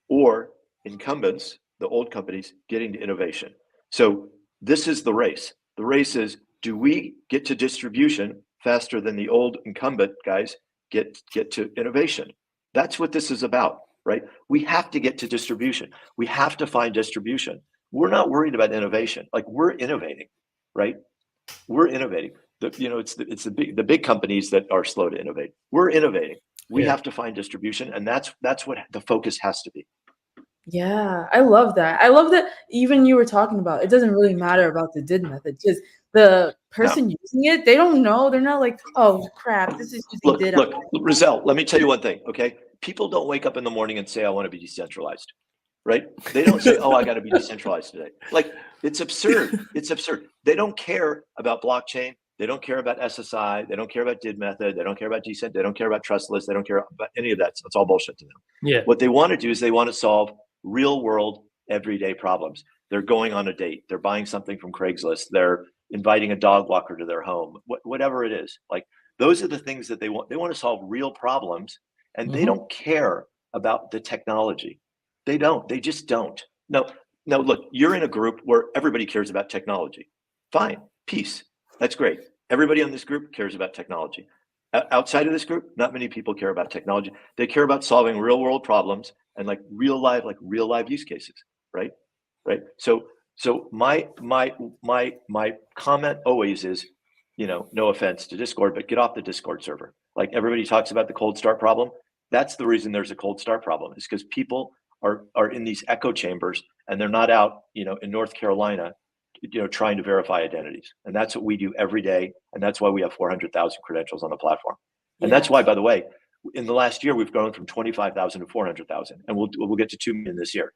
Or incumbents, the old companies, getting to innovation. So this is the race. The race is, do we get to distribution faster than the old incumbent guys get to innovation? That's what this is about, right? We have to get to distribution. We have to find distribution. We're not worried about innovation. Like, we're innovating, right? We're innovating. It's the big companies that are slow to innovate. We're innovating. We have to find distribution, and that's what the focus has to be. Yeah, I love that. I love that even you were talking about, it doesn't really matter about the did method, because the person using it, they don't know. They're not like, oh crap, this is using did. Look, Rizel, let me tell you one thing, okay? People don't wake up in the morning and say, I want to be decentralized, right? They don't say, oh, I got to be decentralized today. Like, it's absurd. It's absurd. They don't care about blockchain. They don't care about SSI. They don't care about did method. They don't care about decent. They don't care about trustless. They don't care about any of that. So it's all bullshit to them. Yeah. What they want to do is they want to solve real world, everyday problems. They're going on a date. They're buying something from Craigslist. They're inviting a dog walker to their home, whatever it is. Like, those are the things that they want. They want to solve real problems, and they don't care about the technology. They don't. They just don't. No, look, you're in a group where everybody cares about technology. Fine. Peace. That's great. Everybody on this group cares about technology. Outside of this group, not many people care about technology. They care about solving real world problems and real live use cases, right? So my comment always is, no offense to Discord, but get off the Discord server. Like, everybody talks about the cold start problem. That's the reason there's a cold start problem, is because people are in these echo chambers, and they're not out, in North Carolina, trying to verify identities. And that's what we do every day. And that's why we have 400,000 credentials on the platform. And that's why, by the way, in the last year, we've grown from 25,000 to 400,000, and we'll get to 2 million this year.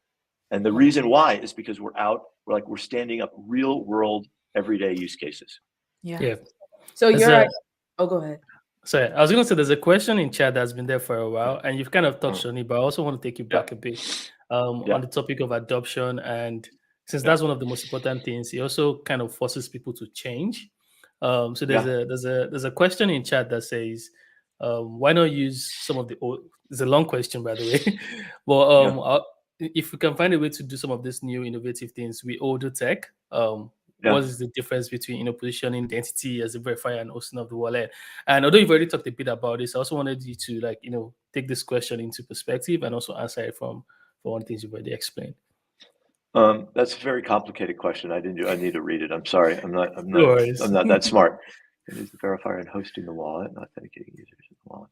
And the reason why is because we're standing up real world, everyday use cases. Yeah. So oh, go ahead. Sorry, I was going to say, there's a question in chat that's been there for a while, and you've kind of touched on it, but I also want to take you back a bit on the topic of adoption. And since that's one of the most important things, it also kind of forces people to change. So there's a question in chat that says, why not use some of the old? It's a long question, by the way, but if we can find a way to do some of these new innovative things with older tech, what is the difference between positioning Dentity as a verifier and hosting of the wallet? And although you've already talked a bit about this, I also wanted you to take this question into perspective and also answer it from one things you've already explained. That's a very complicated question. I need to read it. I'm sorry. I'm not that smart. It is the verifier and hosting the wallet, not authenticating users in the wallet.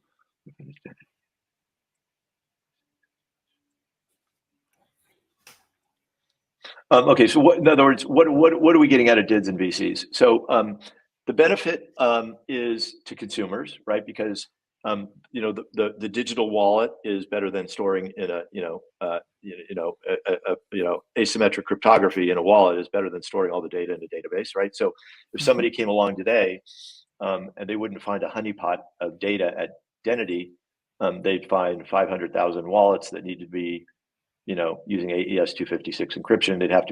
Okay, so in other words, what are we getting out of DIDs and VCs? So the benefit is to consumers, right? Because the digital wallet is better than storing in asymmetric cryptography in a wallet is better than storing all the data in a database, right? So if somebody came along today and they wouldn't find a honeypot of data at Dentity, they'd find 500,000 wallets that need to be using AES 256 encryption. They'd have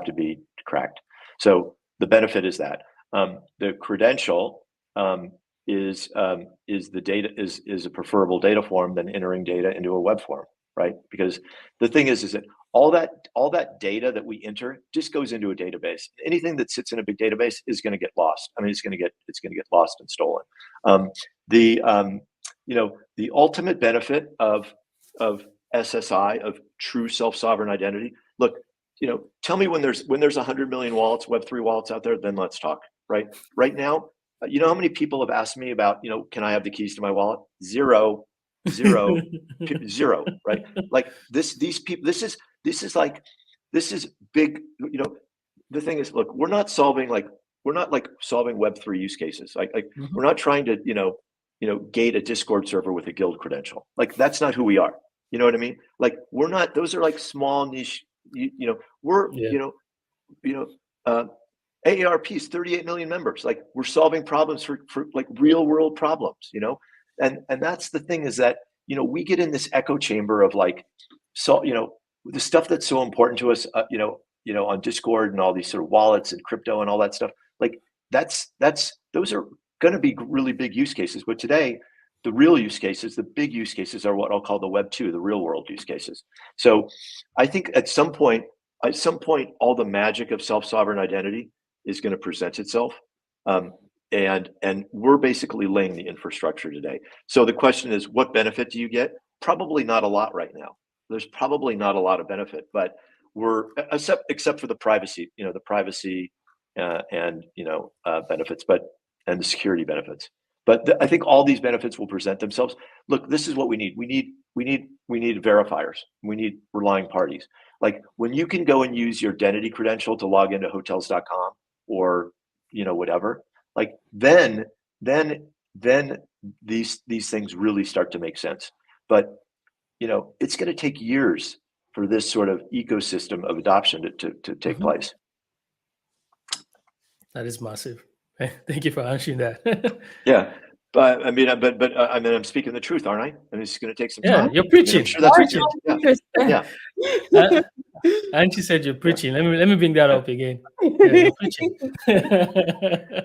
to be cracked. So the benefit is that the credential is the data is a preferable data form than entering data into a web form, right? Because the thing is that all that data that we enter just goes into a database. Anything that sits in a big database is going to get lost. I mean, it's going to get lost and stolen. The ultimate benefit of SSI, of true self-sovereign identity. Look, tell me when there's 100 million wallets, Web3 wallets out there, then let's talk, right? Right now, how many people have asked me about, can I have the keys to my wallet? Zero, right? Like these people, this is big, the thing is, look, we're not solving Web3 use cases. We're not trying to, gate a Discord server with a guild credential. Like, that's not who we are. You know what I mean? Like, we're not, those are like small niche, AARP's 38 million members. Like, we're solving problems for like real world problems, and that's the thing, is that, we get in this echo chamber of the stuff that's so important to us, on Discord and all these sort of wallets and crypto and all that stuff. Like, those are going to be really big use cases. But today, the real use cases, the big use cases, are what I'll call the Web 2, the real world use cases. So I think at some point, all the magic of self-sovereign identity is going to present itself. And we're basically laying the infrastructure today. So the question is, what benefit do you get? Probably not a lot right now. There's probably not a lot of benefit, but we're except for the privacy, and benefits, and the security benefits. But I think all these benefits will present themselves. Look, this is what we need. We need verifiers. We need relying parties. Like when you can go and use your Dentity credential to log into hotels.com or whatever, like then these things really start to make sense. But it's going to take years for this sort of ecosystem of adoption to take place. That is massive. Thank you for answering that. Yeah, but I'm speaking the truth, aren't I? I mean, it's going to take some time. Yeah, you're preaching. I'm sure that's preaching. Yeah. And she said you're preaching. Let me bring that up again. Yeah, you're preaching.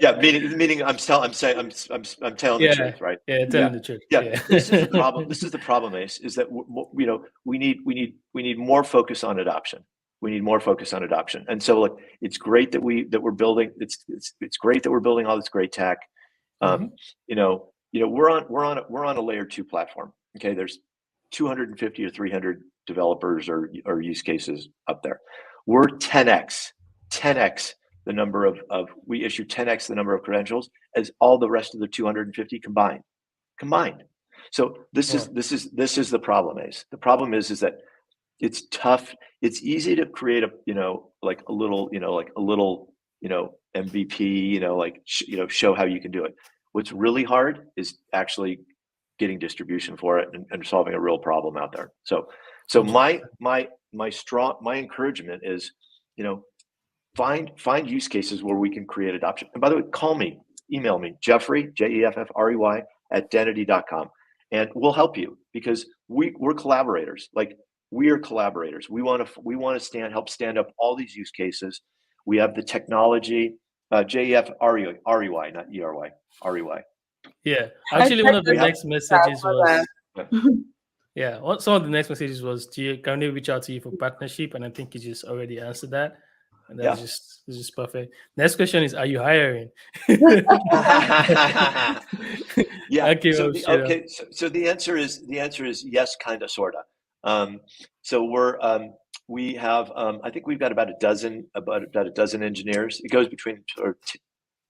Yeah, meaning I'm telling the truth, right? Yeah, telling the truth. Yeah. This is the problem. This is the problem, Ace, is that we need more focus on adoption. We need more focus on adoption. And so, like, it's great that we're building. It's great that we're building all this great tech. We're on a layer 2 platform. Okay, there's 250 or 300 developers or use cases up there. We're 10x the number of we issue 10x the number of credentials as all the rest of the 250 combined. So this is the problem, Ace. The problem is that it's tough. It's easy to create a little MVP, show how you can do it. What's really hard is actually getting distribution for it and solving a real problem out there. So my encouragement is, find use cases where we can create adoption. And by the way, call me, email me, Jeffrey, Jeffrey @dentity.com, and we'll help you, because we're collaborators. Like, we are collaborators. We want to help stand up all these use cases. We have the technology, JEFREY, not ERY, REY. Yeah, actually, one of the next messages was, some of the next messages was, can they reach out to you for partnership? And I think you just already answered that. And that's just perfect. Next question is, are you hiring? Yeah. So the answer is yes, kind of, sort of. So we have I think we've got about a dozen engineers. It goes between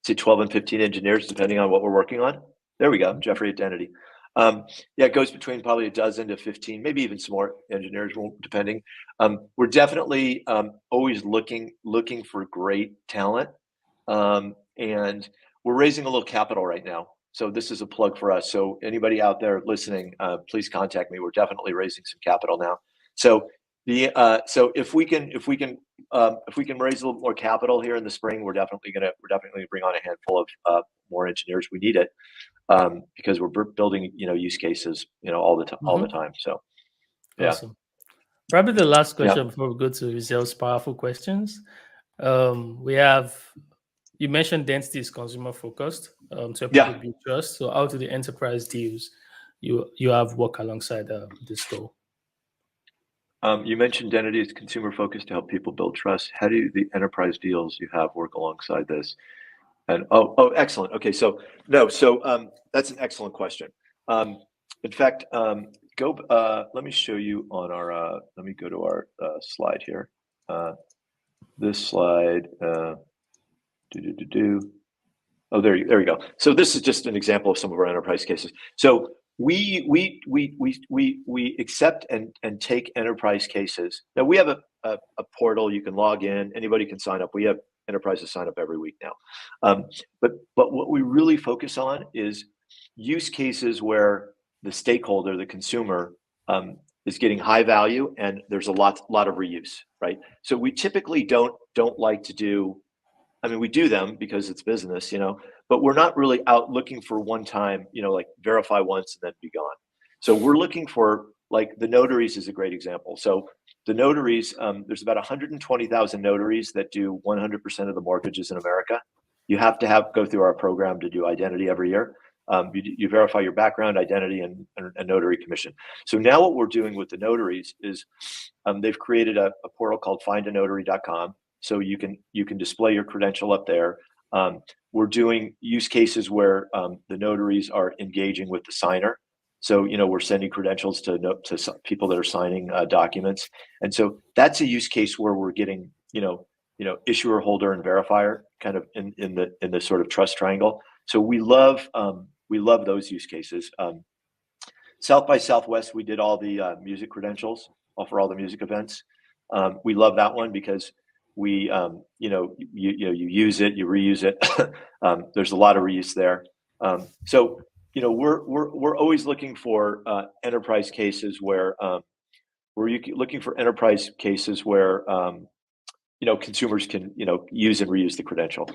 12 and 15 engineers depending on what we're working on. There we go, Jeffrey at Dentity. It goes between probably a dozen to 15, maybe even some more engineers, depending. We're definitely always looking for great talent, and we're raising a little capital right now. So this is a plug for us. So anybody out there listening, please contact me. We're definitely raising some capital now. So if we can raise a little more capital here in the spring, we're definitely gonna bring on a handful of more engineers. We need it. Because we're building, use cases, all the time. So, yeah. Awesome. Probably the last question before we go to Rizel's powerful questions. You mentioned Dentity is consumer focused, so people build trust. So, out of the enterprise deals you have work alongside this goal? You mentioned Dentity is consumer focused to help people build trust. How do the enterprise deals you have work alongside this? And excellent. Okay, that's an excellent question. In fact, let me show you on our. Let me go to our slide here. This slide. Oh, there you go. So this is just an example of some of our enterprise cases. So we accept and take enterprise cases. Now we have a portal. You can log in. Anybody can sign up. We have enterprises sign up every week now. But what we really focus on is use cases where the stakeholder, the consumer, is getting high value and there's a lot of reuse, right? So we typically don't like to do. I mean, we do them because it's business, but we're not really out looking for one time, like verify once and then be gone. So we're looking for, like, the notaries is a great example. So the notaries, there's about 120,000 notaries that do 100% of the mortgages in America. You have to go through our program to do identity every year. You verify your background, identity, and notary commission. So now what we're doing with the notaries is they've created a portal called findanotary.com. So you can display your credential up there. We're doing use cases where the notaries are engaging with the signer. So, we're sending credentials to people that are signing documents. And so that's a use case where we're getting, issuer, holder, and verifier kind of in the sort of trust triangle. So we love those use cases. South by Southwest, we did all the music credentials for all the music events. We love that one because we, you use it, you reuse it. There's a lot of reuse there. So, we're always looking for enterprise cases where consumers can use and reuse the credential.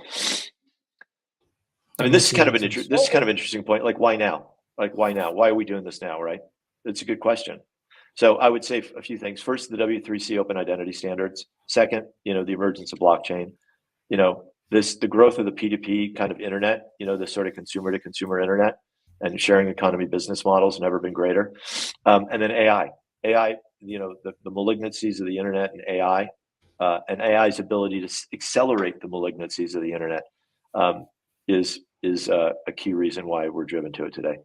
I mean, this is kind of an interesting point. Like, why now? Why are we doing this now? Right? It's a good question. So I would say a few things. First, the W3C open identity standards. Second, the emergence of blockchain. The growth of the P2P kind of internet. This sort of consumer to consumer internet and sharing economy business models never been greater. And then AI. The malignancies of the internet and AI, and AI's ability to accelerate the malignancies of the internet is a key reason why we're driven to it today.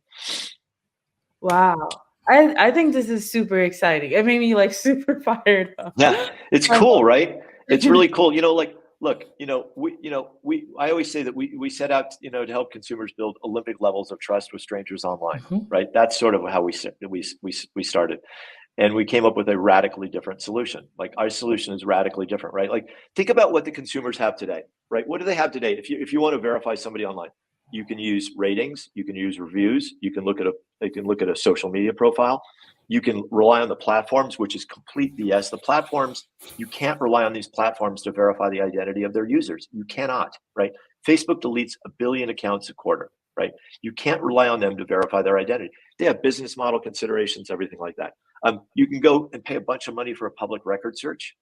Wow. I think this is super exciting. It made me super fired up. Yeah, it's cool, right? It's really cool. Look, I always say that we set out, to help consumers build Olympic levels of trust with strangers online, right? That's sort of how we started. And we came up with a radically different solution. Like, our solution is radically different, right? Like, think about what the consumers have today, right? What do they have today? If you want to verify somebody online, you can use ratings, you can use reviews, you can look at a social media profile, you can rely on the platforms, which is complete BS. The platforms, you can't rely on these platforms to verify the identity of their users. You cannot, right? Facebook deletes 1 billion accounts a quarter, right? You can't rely on them to verify their identity. They have business model considerations, everything like that. You can go and pay a bunch of money for a public record search,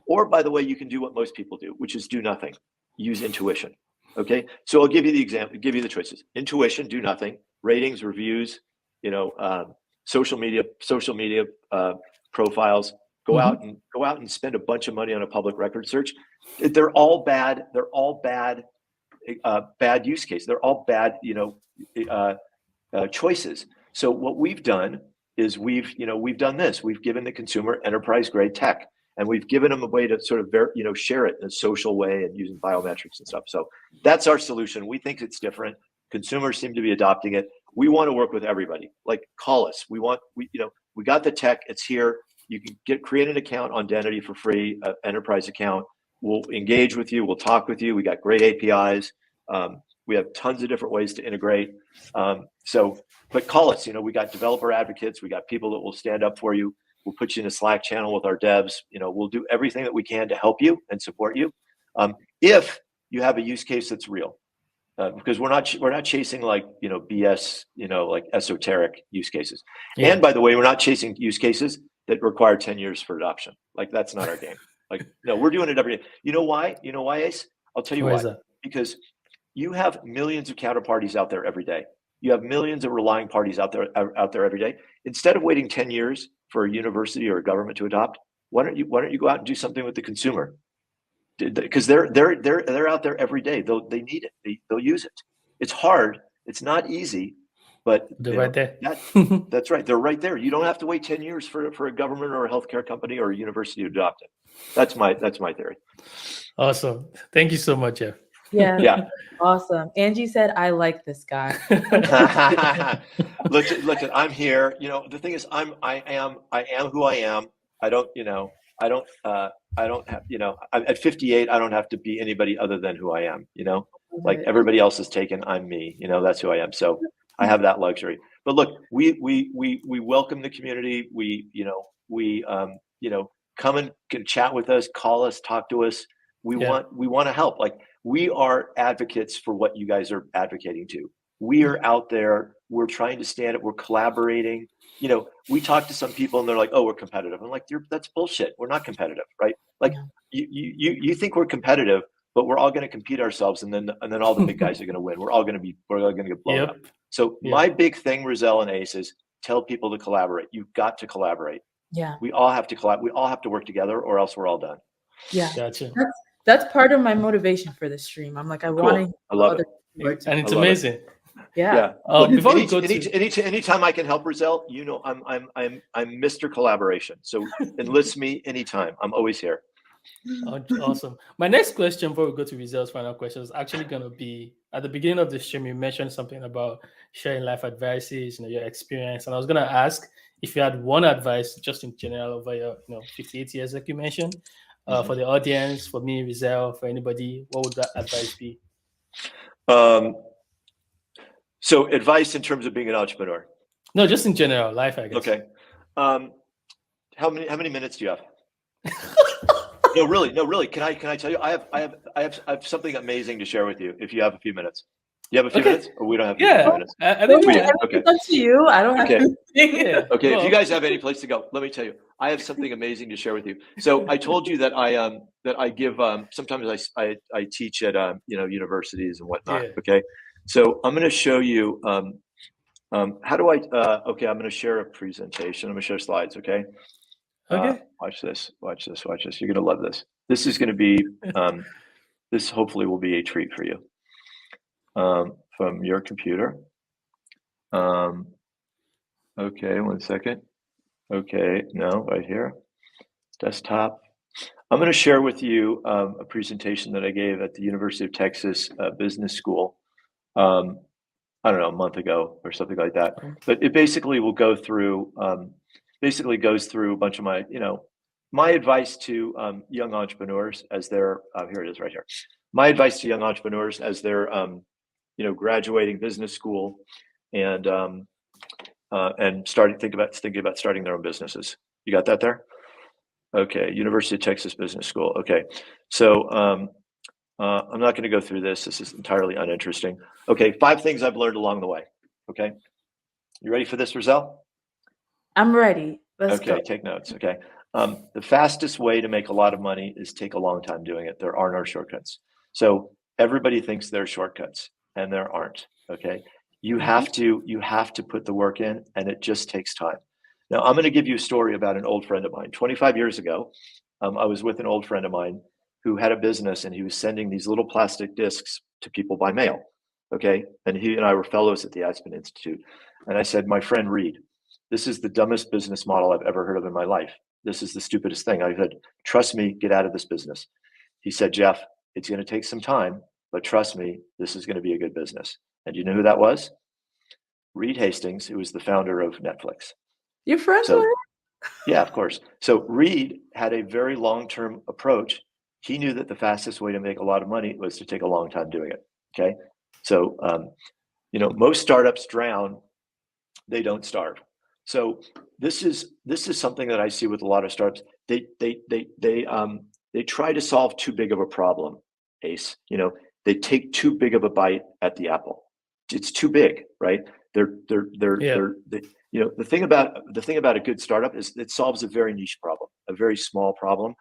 or, by the way, you can do what most people do, which is do nothing. Use intuition. Okay, so I'll give you the example, give you the choices. Intuition, do nothing. Ratings, reviews, social media profiles. Go out and spend a bunch of money on a public record search. They're all bad. They're all bad use case. They're all bad, choices. So what we've done is we've done this. We've given the consumer enterprise grade tech, and we've given them a way to sort of share it in a social way and using biometrics and stuff. So that's our solution. We think it's different. Consumers seem to be adopting it. We want to work with everybody. Like, call us. We got the tech. It's here. You can create an account on Dentity for free, enterprise account. We'll engage with you. We'll talk with you. We got great APIs. We have tons of different ways to integrate. But call us. We got developer advocates. We got people that will stand up for you. We'll put you in a Slack channel with our devs. We'll do everything that we can to help you and support you. If you have a use case that's real, because we're not chasing BS, like esoteric use cases. Yeah. And by the way, we're not chasing use cases that require 10 years for adoption. Like, that's not our game. No, we're doing it every day. You know why? Ace? I'll tell you why. Because you have millions of counterparties out there every day. You have millions of relying parties out there every day. Instead of waiting 10 years for a university or a government to adopt, why don't you go out and do something with the consumer? Because they're out there every day. They need it. They'll use it. It's hard. It's not easy, but they're right there. That's right. They're right there. You don't have to wait 10 years for a government or a healthcare company or a university to adopt it. That's my theory. Awesome. Thank you so much, Jeff. Yeah. Awesome. Angie said, "I like this guy." Look, I'm here. The thing is, I am who I am. I don't have, I'm at 58. I don't have to be anybody other than who I am. Like, everybody else is taken. I'm me. That's who I am. So I have that luxury. But look, we welcome the community. We come and can chat with us, call us, talk to us. We want to help. Like, we are advocates for what you guys are advocating to. We are out there. We're trying to stand up. We're collaborating. We talk to some people and they're like, "Oh, we're competitive." I'm like, "That's bullshit. We're not competitive, right? Like, you think we're competitive, but we're all going to compete ourselves, and then all the big guys are going to win. We're all going to get blown up. So my big thing, Rizel and Ace, is tell people to collaborate. You've got to collaborate. Yeah. We all have to collaborate. We all have to work together, or else we're all done. Yeah. Gotcha. That's part of my motivation for this stream. I'm like, I want to I love it. And it's amazing. Yeah. Look, Before we go to anytime I can help Rizel, you know, I'm Mr. Collaboration. So enlist me anytime. I'm always here. Awesome. My next question before we go to Rizel's final question is actually going to be at the beginning of the stream. You mentioned something about sharing life advices, your experience, and I was going to ask if you had one advice, just in general, over your 58 years, like you mentioned, for the audience, for me, Rizel, for anybody. What would that advice be? So advice in terms of being an entrepreneur? No, just in general, life, I guess. Okay. How many minutes do you have? No, really. Can I tell you? I have something amazing to share with you. If you have a few minutes, you have a few minutes, or we don't have a few minutes. I think okay. It's up to you. I don't have to. Okay. Well, if you guys have any place to go, let me tell you. I have something amazing to share with you. So I told you that I give sometimes I teach at universities and whatnot. Yeah. Okay. So I'm going to show you. How do I? Okay, I'm going to share a presentation. I'm going to share slides. Okay. Okay. Watch this. You're going to love this. This is going to be. This hopefully will be a treat for you. From your computer. Okay, 1 second. Okay, no, right here. Desktop. I'm going to share with you a presentation that I gave at the University of Texas Business School. I don't know, a month ago or something like that. But it basically will go through. Basically goes through a bunch of my, my advice to young entrepreneurs as they're. Here it is, right here. My advice to young entrepreneurs as they're, graduating business school, and thinking about starting their own businesses. You got that there? Okay, University of Texas Business School. Okay, so I'm not going to go through this. This is entirely uninteresting. Okay, 5 things I've learned along the way. Okay, you ready for this, Rizel? I'm ready. Let's go. Okay, take notes. Okay, the fastest way to make a lot of money is take a long time doing it. There are no shortcuts. So everybody thinks there are shortcuts, and there aren't. Okay, you have to put the work in, and it just takes time. Now, I'm going to give you a story about an old friend of mine. 25 years ago, I was with an old friend of mine who had a business, and he was sending these little plastic discs to people by mail. Okay, and he and I were fellows at the Aspen Institute. And I said, my friend Reed, this is the dumbest business model I've ever heard of in my life. This is the stupidest thing. I said, trust me, get out of this business. He said, Jeff, it's going to take some time, but trust me, this is going to be a good business. And you know who that was? Reed Hastings, who was the founder of Netflix. You're friends with him? Yeah, of course. So Reed had a very long-term approach. He knew that the fastest way to make a lot of money was to take a long time doing it. Okay. So, most startups drown, they don't starve. So this is something that I see with a lot of startups. They try to solve too big of a problem, Ace. They take too big of a bite at the apple. It's too big, right? The thing about a good startup is it solves a very niche problem, a very small problem,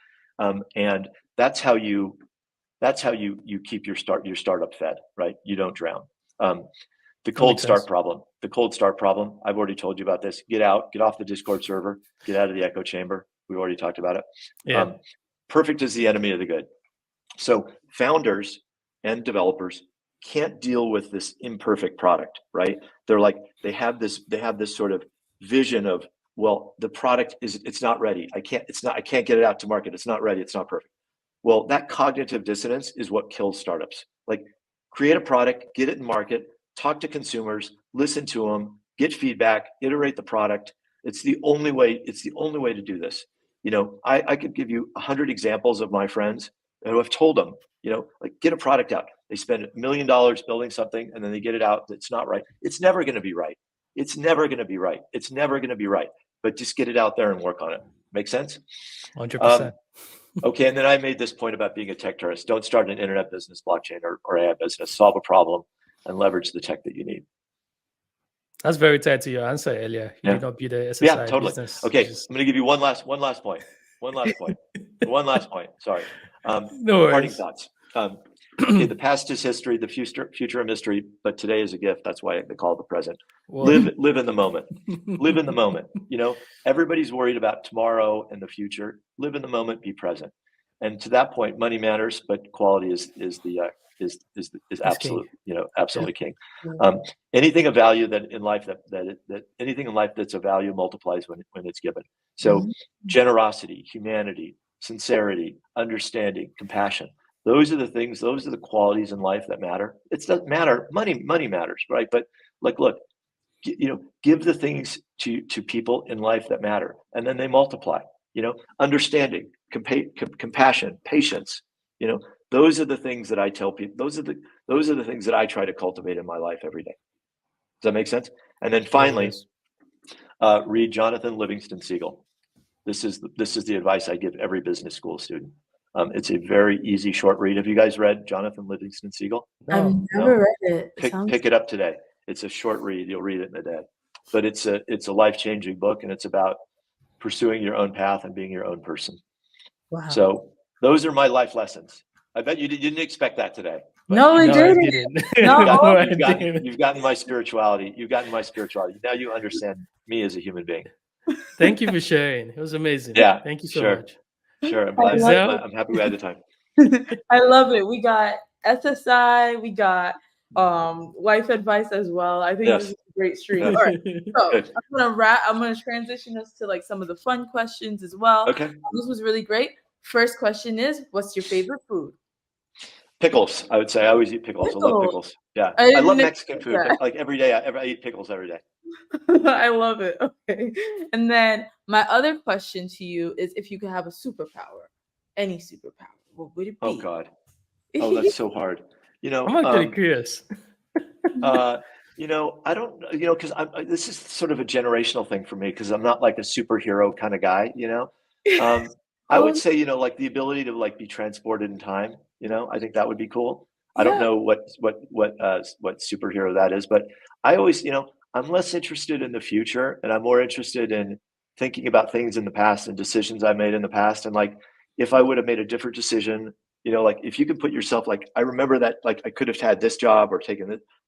and that's how you keep your startup fed, right? You don't drown. The cold start problem. I've already told you about this. Get off the Discord server, get out of the echo chamber. We've already talked about it. Yeah. Perfect is the enemy of the good. So founders and developers can't deal with this imperfect product, right? They're like, they have this sort of vision of, well, the product it's not ready. I can't get it out to market. It's not ready. It's not perfect. Well, that cognitive dissonance is what kills startups. Like, create a product, get it in market, talk to consumers, listen to them, get feedback, iterate the product. It's the only way to do this. I could give you 100 examples of my friends who have told them, get a product out. They spend $1 million building something, and then they get it out. It's not right. It's never going to be right. But just get it out there and work on it. Make sense? 100%. Okay, and then I made this point about being a tech tourist. Don't start an internet business, blockchain, or AI business. Solve a problem and leverage the tech that you need. That's very tied to your answer earlier. You did not be the SSI business. Okay, I'm going to give you one last point. Sorry. No worries. Parting thoughts. Okay, the past is history, the future a mystery, but today is a gift. That's why they call it the present. Whoa. Live in the moment. Live in the moment. Everybody's worried about tomorrow and the future. Live in the moment. Be present. And to that point, money matters, but quality is king. absolutely king. Anything of value that in life that anything in life that's of value multiplies when it's given. So generosity, humanity, sincerity, understanding, compassion. Those are the things. Those are the qualities in life that matter. It doesn't matter. Money matters, right? But look, give the things to people in life that matter, and then they multiply. Understanding, compassion, patience. Those are the things that I tell people. Those are the things that I try to cultivate in my life every day. Does that make sense? And then finally, read Jonathan Livingston Seagull. This is the advice I give every business school student. It's a very easy, short read. Have you guys read Jonathan Livingston Seagull? I've never read it. Pick it up today. It's a short read. You'll read it in a day. But it's a life-changing book, and it's about pursuing your own path and being your own person. Wow. So those are my life lessons. I bet you didn't expect that today. No, I didn't. You've gotten my spirituality. You've gotten my spirituality. Now you understand me as a human being. Thank you for sharing. It was amazing. Yeah. Thank you so much. Sure. I'm happy we had the time. I love it. We got SSI. We got life advice as well. I think this is a great stream. All right. So I'm gonna transition us to like some of the fun questions as well. Okay. This was really great. First question is, what's your favorite food? Pickles. I would say I always eat pickles. I love pickles. Yeah. I love Mexican food. But like every day, I eat pickles every day. I love it. Okay. And then my other question to you is, if you could have a superpower, any superpower, what would it be? Oh God. Oh, that's so hard. I'm actually curious. I don't, because this is sort of a generational thing for me, because I'm not like a superhero kind of guy. I would say, like the ability to like be transported in time. I think that would be cool. I don't know what superhero that is, but I always, I'm less interested in the future, and I'm more interested in thinking about things in the past and decisions I made in the past. And like, if I would have made a different decision, like if you could put yourself, like, I remember that, like, I could have had this job or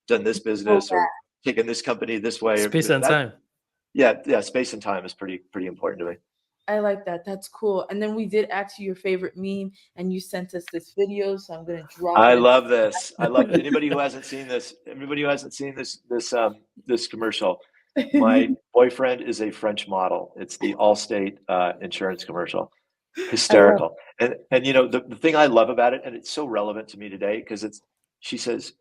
done this business or taken this company this way. Space and time. Yeah. Space and time is pretty important to me. I like that. That's cool. And then we did ask you your favorite meme, and you sent us this video, so I'm gonna drop it. I love this. I love anybody who hasn't seen this. Everybody who hasn't seen this commercial. My boyfriend is a French model. It's the Allstate insurance commercial. Hysterical. And the thing I love about it, and it's so relevant to me today, because she says,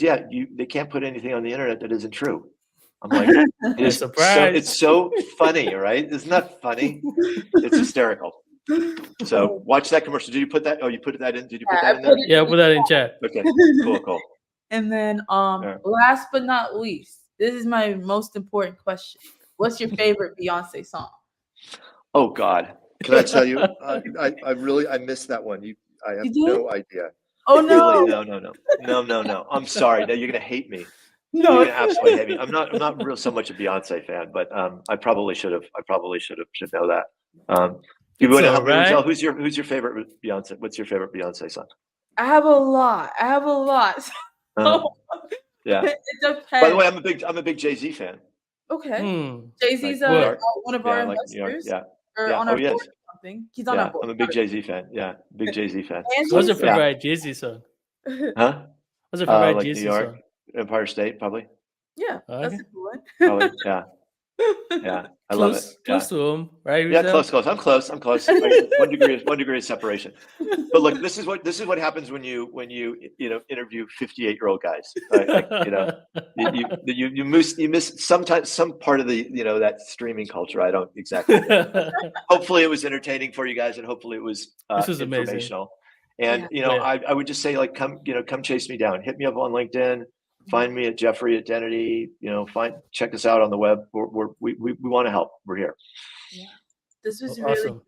yeah, they can't put anything on the internet that isn't true. I'm like, it's so funny, right? Isn't that funny? It's hysterical. So watch that commercial. Did you put that? Oh, you put that in? Did you put that in there? Yeah, put that in chat. Okay, cool. And then last but not least, this is my most important question. What's your favorite Beyonce song? Oh God. Can I tell you? I missed that one. I have no idea. Oh no! Really, no. I'm sorry. Now you're gonna hate me. No, you're gonna absolutely hate me. I'm not real so much a Beyonce fan, but I probably should know that. You want to help me, Rizel? Who's your favorite Beyonce? What's your favorite Beyonce song? I have a lot. Yeah. It depends. By the way, I'm a big Jay-Z fan. Okay. Jay-Z's one of our investors. Or on our board or something. He's on our board. I'm a big Jay-Z fan. Yeah, big Jay-Z fan. What's your favorite Jay-Z song? Huh? What's your favorite like Jay-Z New York, song? Empire State, probably. Yeah, that's a cool one. Probably, yeah. I love it. Close to home, right? Yeah, close. I'm close. One degree of separation. But look, this is what happens when you interview 58-year-old guys. Right? Like, you miss sometimes some part of the that streaming culture. I don't exactly get it. Hopefully it was entertaining for you guys, and hopefully it was informational. Amazing. And I would just say, like, come chase me down. Hit me up on LinkedIn. Find me at Jeffrey at Dentity. Check us out on the web. We want to help. We're here. Yeah, this was awesome. Really.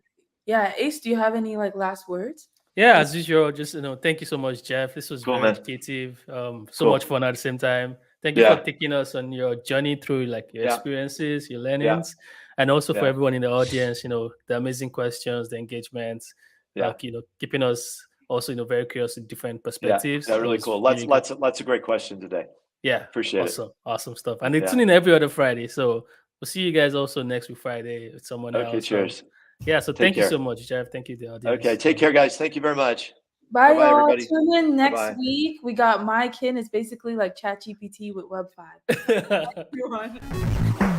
Yeah, Ace, do you have any last words? Yeah, as usual, just thank you so much, Jeff. This was very educative. So much fun at the same time. Thank you for taking us on your journey through your experiences, your learnings, and also for everyone in the audience. The amazing questions, the engagements, keeping us also, very curious in different perspectives. Yeah, really It was cool. really good. Lots of great questions today. Yeah, Appreciate it. awesome stuff. And they Yeah. tune in every other Friday. So we'll see you guys also next week Friday with someone else. Okay, cheers. Yeah, so Take thank you care. so much, Jeff. Thank you, the audience. Okay, take care, guys. Thank you very much. Bye, Bye-bye, y'all. everybody. Tune in next Bye-bye. week. We got My Kin. It's basically like ChatGPT with Web 5. Bye, everyone.